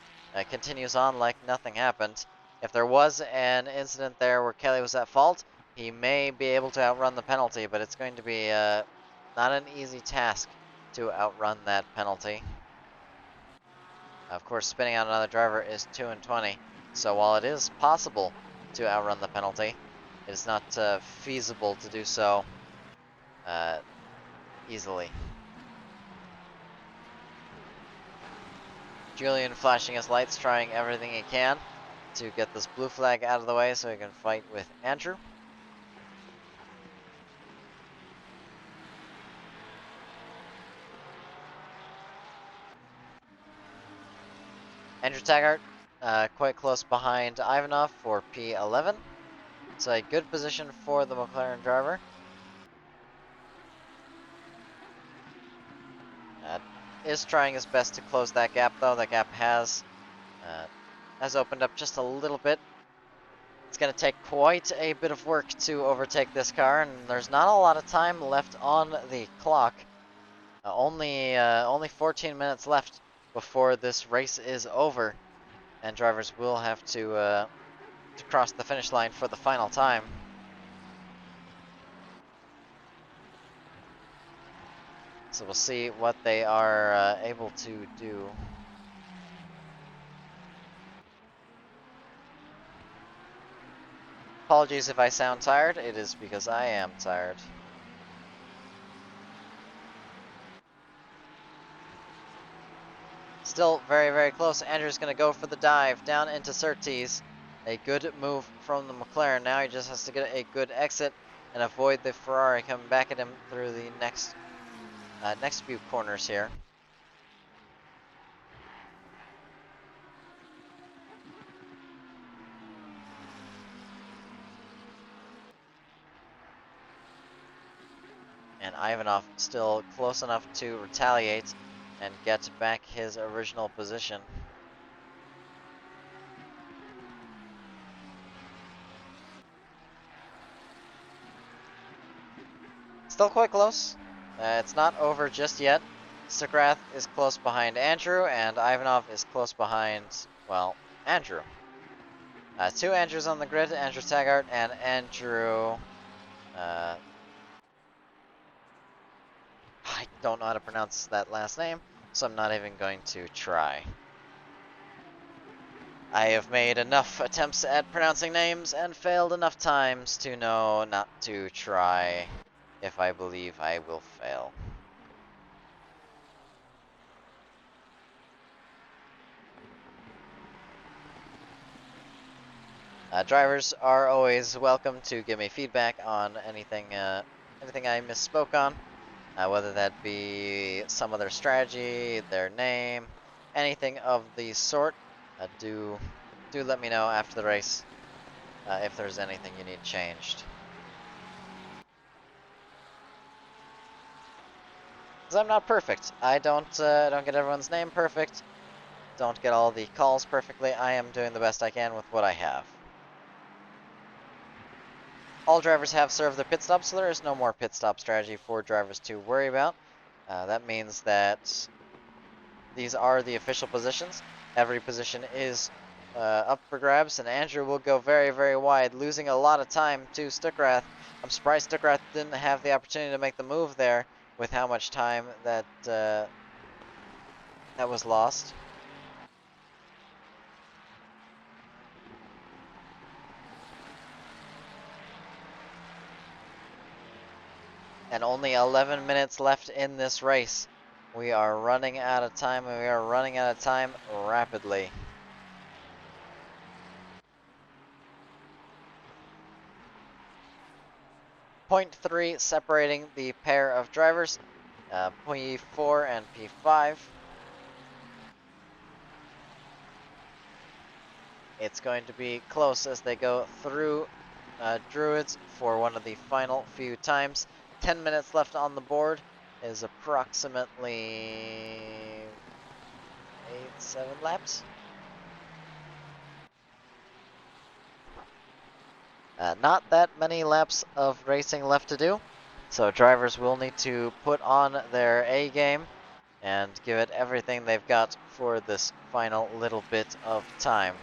continues on like nothing happened. If there was an incident there where Kelly was at fault, he may be able to outrun the penalty, but it's going to be not an easy task to outrun that penalty. Of course, spinning out another driver is 2 and 20. So while it is possible to outrun the penalty, it is not feasible to do so easily. Julian flashing his lights, trying everything he can to get this blue flag out of the way so he can fight with Andrew. Andrew Taggart quite close behind Ivanov for P11. It's a good position for the McLaren driver. Is trying his best to close that gap though. That gap has opened up just a little bit. It's going to take quite a bit of work to overtake this car, and there's not a lot of time left on the clock. Only 14 minutes left before this race is over, and drivers will have to cross the finish line for the final time. So we'll see what they are able to do. Apologies if I sound tired, it is because I am tired. Still very, very close. Andrew's going to go for the dive down into Surtees. A good move from the McLaren. Now he just has to get a good exit and avoid the Ferrari coming back at him through the next few corners here. And Ivanov still close enough to retaliate and get back his original position. Still quite close. It's not over just yet. Stuckrath is close behind Andrew, and Ivanov is close behind, well, Andrew. Two Andrews on the grid, Andrew Taggart and Andrew... I don't know how to pronounce that last name, so I'm not even going to try. I have made enough attempts at pronouncing names and failed enough times to know not to try if I believe I will fail. Drivers are always welcome to give me feedback on anything I misspoke on, whether that be some of their strategy, their name, anything of the sort. Do let me know after the race if there's anything you need changed. Because I'm not perfect. I don't get everyone's name perfect. Don't get all the calls perfectly. I am doing the best I can with what I have. All drivers have served their pit stop, so there is no more pit stop strategy for drivers to worry about. That means that these are the official positions. Every position is up for grabs, and Andrew will go very, very wide, losing a lot of time to Stuckrath. I'm surprised Stuckrath didn't have the opportunity to make the move there with how much time that that was lost. And only 11 minutes left in this race. We are running out of time, and we are running out of time rapidly. .3 separating the pair of drivers, P4 and P5. It's going to be close as they go through Druids for one of the final few times. 10 minutes left on the board is approximately 7 laps. Not that many laps of racing left to do, so drivers will need to put on their A game and give it everything they've got for this final little bit of time.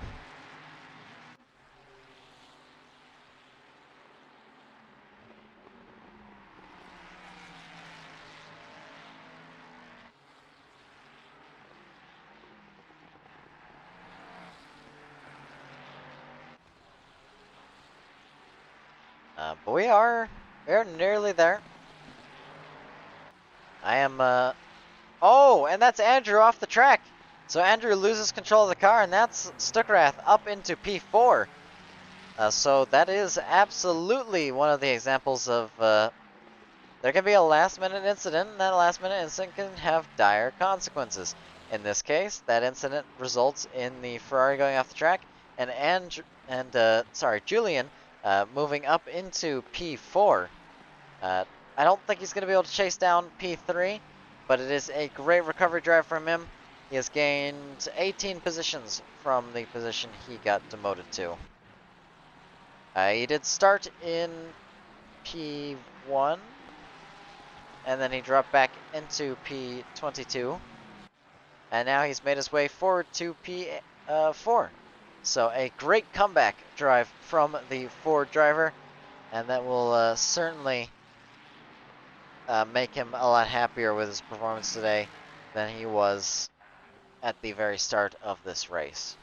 But we are nearly there. I am, oh, and that's Andrew off the track. So Andrew loses control of the car, and that's Stuckrath up into P4. So that is absolutely one of the examples of, there can be a last-minute incident, and that last-minute incident can have dire consequences. In this case, that incident results in the Ferrari going off the track, and Julian moving up into P4. I don't think he's going to be able to chase down P3, but it is a great recovery drive from him. He has gained 18 positions from the position he got demoted to. He did start in P1, and then he dropped back into P22. and now he's made his way forward to P4. So a great comeback drive from the Ford driver, and that will certainly make him a lot happier with his performance today than he was at the very start of this race.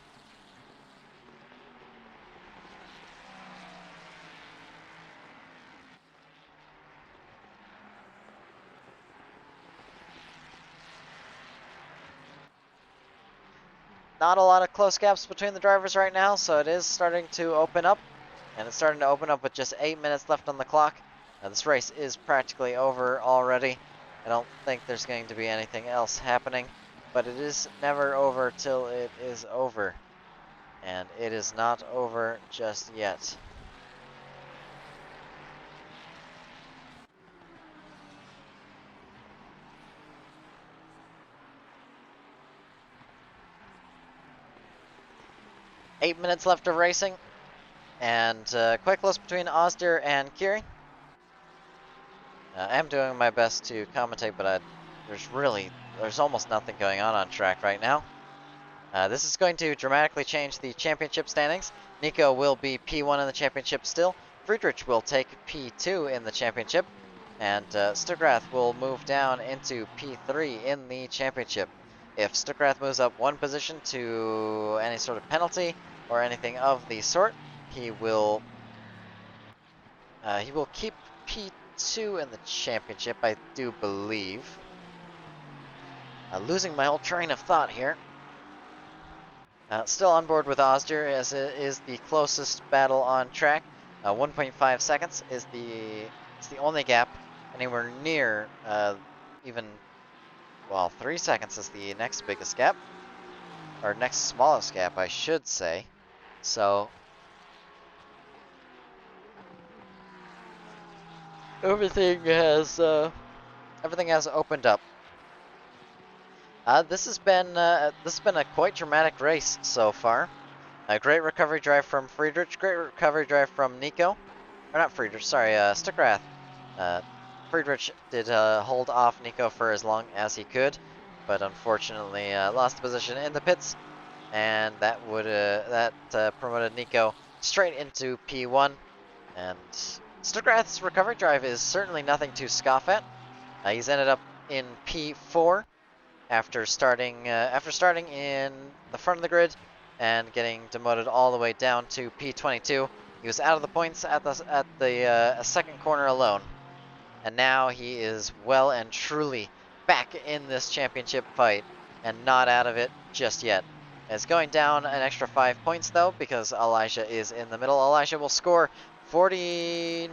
Not a lot of close gaps between the drivers right now, so it is starting to open up. And it's starting to open up with just 8 minutes left on the clock. This race is practically over already. I don't think there's going to be anything else happening, but it is never over till it is over. And it is not over just yet. Eight minutes left of racing, and quite close between Ozdir and Kiri. I am doing my best to commentate, but there's almost nothing going on track right now. This is going to dramatically change the championship standings. Nico will be P1 in the championship still. Friedrich will take P2 in the championship, and Stuckrath will move down into P3 in the championship. If Stuckrath moves up one position to any sort of penalty or anything of the sort, he will keep P2 in the championship, I do believe. Losing my whole train of thought here. Still on board with Ozdir, as it is the closest battle on track. 1.5 seconds is the only gap anywhere near even, well, 3 seconds is the next biggest gap, or next smallest gap, I should say. So everything has opened up. This has been a quite dramatic race so far. A great recovery drive from Friedrich, great recovery drive from Nico, or not Friedrich, sorry, Stuckrath. Friedrich did hold off Nico for as long as he could, but unfortunately lost the position in the pits, and that promoted Nico straight into P1. And Stuckrath's recovery drive is certainly nothing to scoff at. He's ended up in P4 after starting in the front of the grid and getting demoted all the way down to P22. He was out of the points at the second corner alone, and now he is well and truly back in this championship fight and not out of it just yet. It's going down an extra 5 points though, because Elijah is in the middle. Elijah will score 40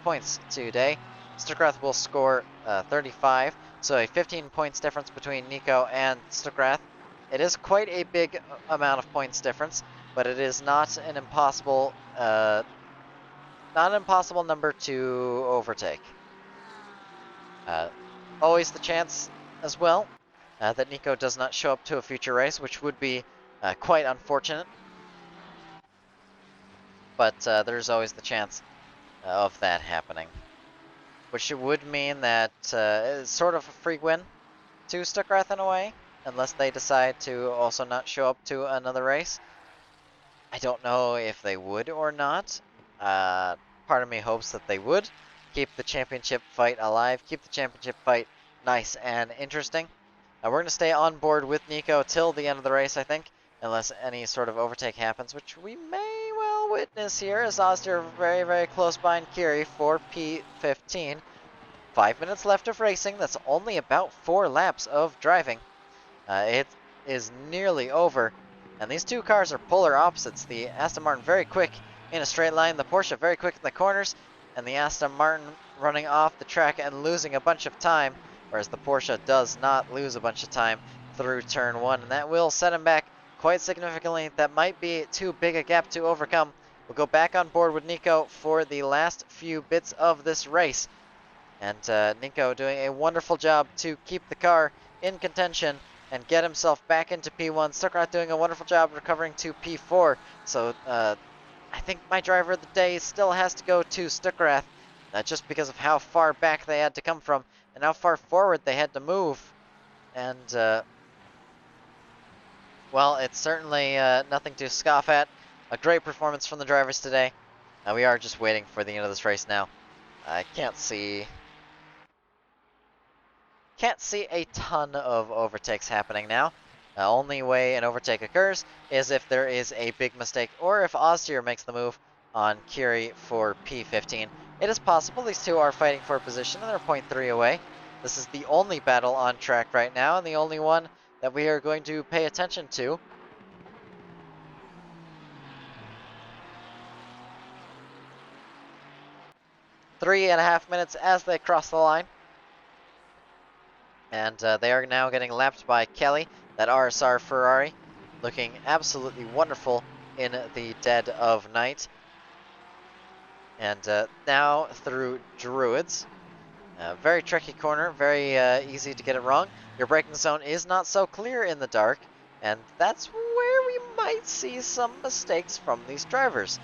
points today. Stuckrath will score 35, so a 15 points difference between Nico and Stuckrath. It is quite a big amount of points difference, but it is not an impossible number to overtake. Always the chance as well that Nico does not show up to a future race, which would be quite unfortunate. But there's always the chance of that happening, which would mean that it's sort of a free win to Stuckrath in a way, unless they decide to also not show up to another race. I don't know if they would or not. Part of me hopes that they would. Keep the championship fight alive, keep the championship fight nice and interesting. We're going to stay on board with Nico till the end of the race, I think, unless any sort of overtake happens, which we may well witness here, as Ozdir very, very close behind Kiri for P15. 5 minutes left of racing. That's only about 4 laps of driving. It is nearly over, and these two cars are polar opposites. The Aston Martin very quick in a straight line, the Porsche very quick in the corners, and the Aston Martin running off the track and losing a bunch of time, whereas the Porsche does not lose a bunch of time through turn 1, and that will set him back quite significantly. That might be too big a gap to overcome. We'll go back on board with Nico for the last few bits of this race, and Nico doing a wonderful job to keep the car in contention and get himself back into P1. Stuckrath doing a wonderful job recovering to P4, so I think my driver of the day still has to go to Stuckrath, just because of how far back they had to come from and how far forward they had to move And, well, it's certainly nothing to scoff at. A great performance from the drivers today. We are just waiting for the end of this race now. I can't see a ton of overtakes happening now. The only way an overtake occurs is if there is a big mistake or if Oztier makes the move on Kiri for P15. It is possible these two are fighting for a position and they're 0.3 away. This is the only battle on track right now and the only one that we are going to pay attention to. .5 minutes as they cross the line. And they are now getting lapped by Kelly, that RSR Ferrari, looking absolutely wonderful in the dead of night. And now through Druids. Very tricky corner, very easy to get it wrong. Your braking zone is not so clear in the dark, and that's where we might see some mistakes from these drivers.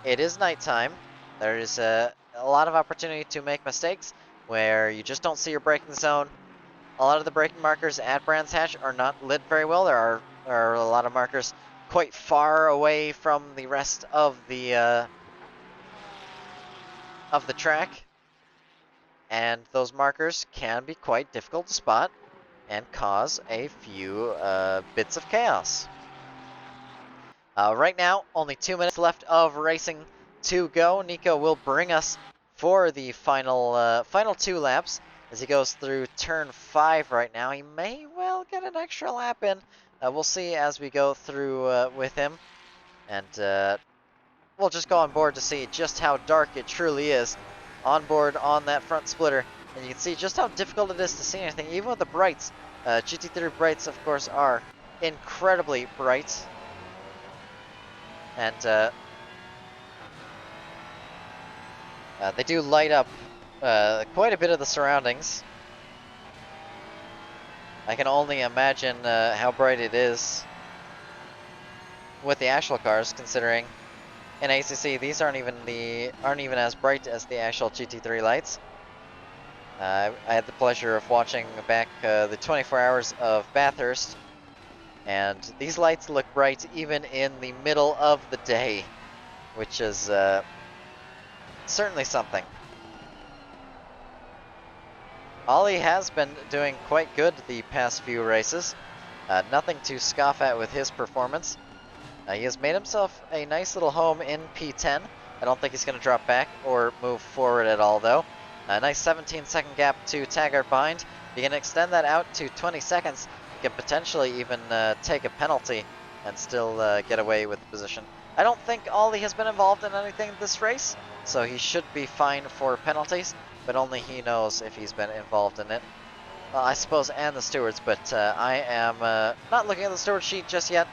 It is nighttime. There is a lot of opportunity to make mistakes where you just don't see your braking zone. A lot of the braking markers at Brands Hatch are not lit very well. There are a lot of markers quite far away from the rest of the track, and those markers can be quite difficult to spot and cause a few bits of chaos. Right now, only 2 minutes left of racing to go. Nico will bring us for the final 2 laps. As he goes through turn 5 right now, he may well get an extra lap in. We'll see as we go through with him. And we'll just go on board to see just how dark it truly is on board on that front splitter. And you can see just how difficult it is to see anything, even with the brights. GT3 brights, of course, are incredibly bright. And they do light up quite a bit of the surroundings. I can only imagine how bright it is with the actual cars, considering in ACC these aren't even as bright as the actual GT3 lights. I had the pleasure of watching back the 24 hours of Bathurst, and these lights look bright even in the middle of the day, which is certainly something. Ollie has been doing quite good the past few races. Nothing to scoff at with his performance. He has made himself a nice little home in P10. I don't think he's going to drop back or move forward at all, though. A nice 17-second gap to Taggart behind. You can extend that out to 20 seconds. You can potentially even take a penalty and still get away with the position. I don't think Ollie has been involved in anything this race, so he should be fine for penalties, but only he knows if he's been involved in it. Well, I suppose, and the stewards, but I am not looking at the steward sheet just yet.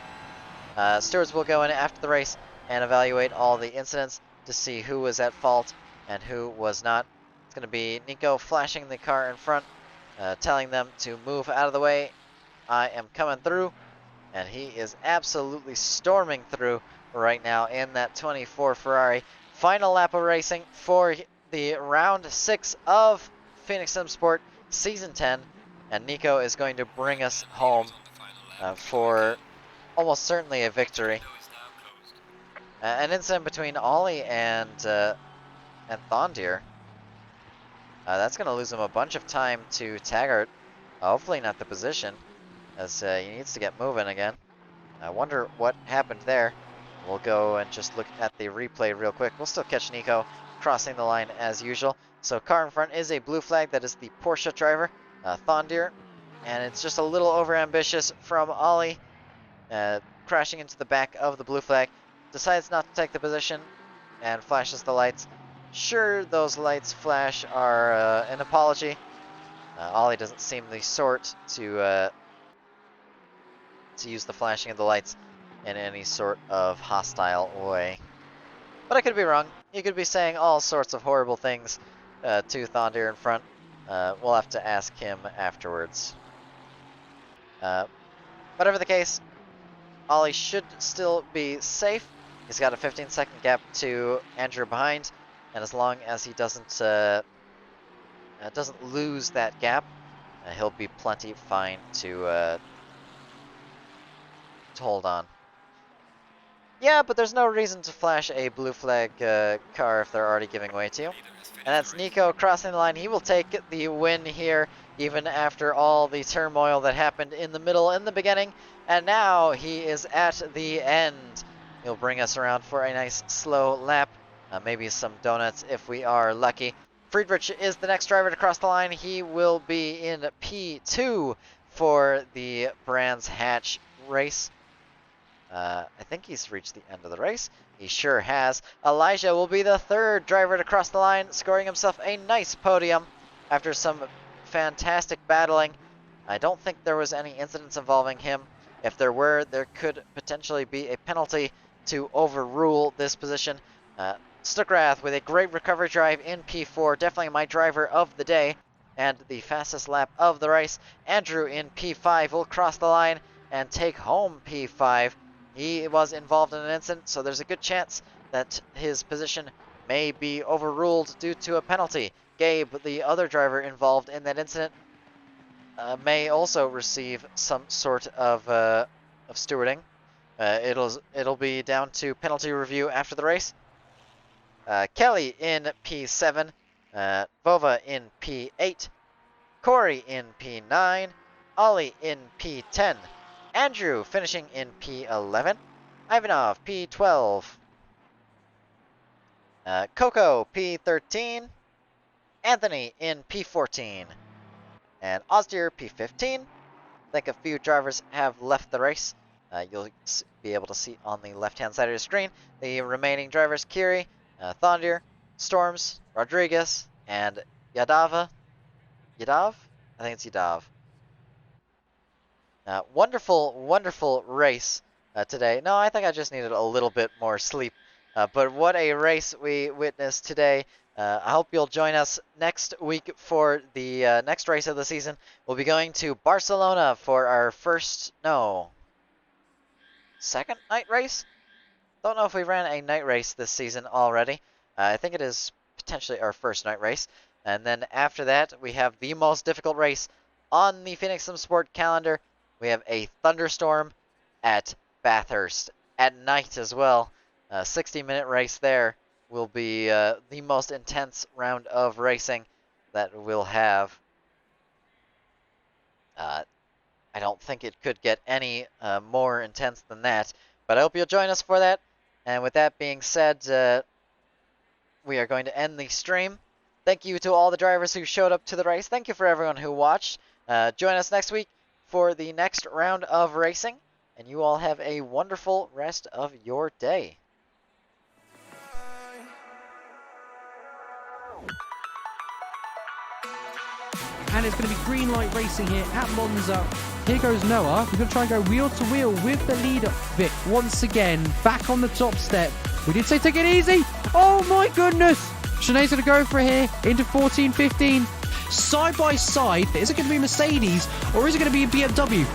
Stewards will go in after the race and evaluate all the incidents to see who was at fault and who was not. It's going to be Nico flashing the car in front, telling them to move out of the way. I am coming through, and he is absolutely storming through right now in that 24 Ferrari. Final lap of racing for the round 6 of Phoenix Sim Sport Season 10, and Nico is going to bring us home for almost certainly a victory. An incident between Ollie and Thondir. That's going to lose him a bunch of time to Taggart. Hopefully not the position, as he needs to get moving again. I wonder what happened there. We'll go and just look at the replay real quick. We'll still catch Nico crossing the line as usual. So car in front is a blue flag. That is the Porsche driver, Thondir. And it's just a little overambitious from Ollie. Crashing into the back of the blue flag. Decides not to take the position and flashes the lights. Sure, those lights flash are an apology. Ollie doesn't seem the sort to use the flashing of the lights in any sort of hostile way. But I could be wrong. He could be saying all sorts of horrible things to Thondir in front. We'll have to ask him afterwards. Whatever the case, Ollie should still be safe. He's got a 15-second gap to Andrew behind, and as long as he doesn't lose that gap, he'll be plenty fine to hold on. Yeah, but there's no reason to flash a blue flag car if they're already giving way to you. And that's Nico crossing the line. He will take the win here, even after all the turmoil that happened in the middle in the beginning. And now he is at the end. He'll bring us around for a nice slow lap. Maybe some donuts if we are lucky. Friedrich is the next driver to cross the line. He will be in P2 for the Brands Hatch race. I think he's reached the end of the race. He sure has. Elijah will be the third driver to cross the line, scoring himself a nice podium after some fantastic battling. I don't think there was any incidents involving him. If there were, there could potentially be a penalty to overrule this position. Stuckrath with a great recovery drive in P4, definitely my driver of the day and the fastest lap of the race. Andrew in P5 will cross the line and take home P5. He was involved in an incident, so there's a good chance that his position may be overruled due to a penalty. Gabe, the other driver involved in that incident, may also receive some sort of stewarding. It'll be down to penalty review after the race. Kelly in P7, Vova in P8, Corey in P9, Ollie in P10, Andrew finishing in P11, Ivanov P12, Coco P13, Anthony in P14, and Ozdir P15. I think a few drivers have left the race. You'll be able to see on the left-hand side of your screen the remaining drivers: Kiri, Thondir, Storms, Rodriguez, and Yadav? I think it's Yadav. Wonderful, wonderful race today. No, I think I just needed a little bit more sleep. But what a race we witnessed today. I hope you'll join us next week for the next race of the season. We'll be going to Barcelona for our second night race? Don't know if we ran a night race this season already. I think it is potentially our first night race. And then after that, we have the most difficult race on the Phoenix Sim Sport calendar. We have a thunderstorm at Bathurst at night as well. A 60-minute race there will be the most intense round of racing that we'll have. I don't think it could get any more intense than that, but I hope you'll join us for that. And with that being said, we are going to end the stream. Thank you to all the drivers who showed up to the race. Thank you for everyone who watched. Join us next week for the next round of racing, and you all have a wonderful rest of your day. And it's going to be green light racing here at Monza. Here goes Noah. We're going to try and go wheel to wheel with the leader, Vic, once again, back on the top step. We did say take it easy. Oh my goodness. Sinead's going to go for it here into 14-15. Side by side, is it going to be Mercedes or is it going to be a BMW?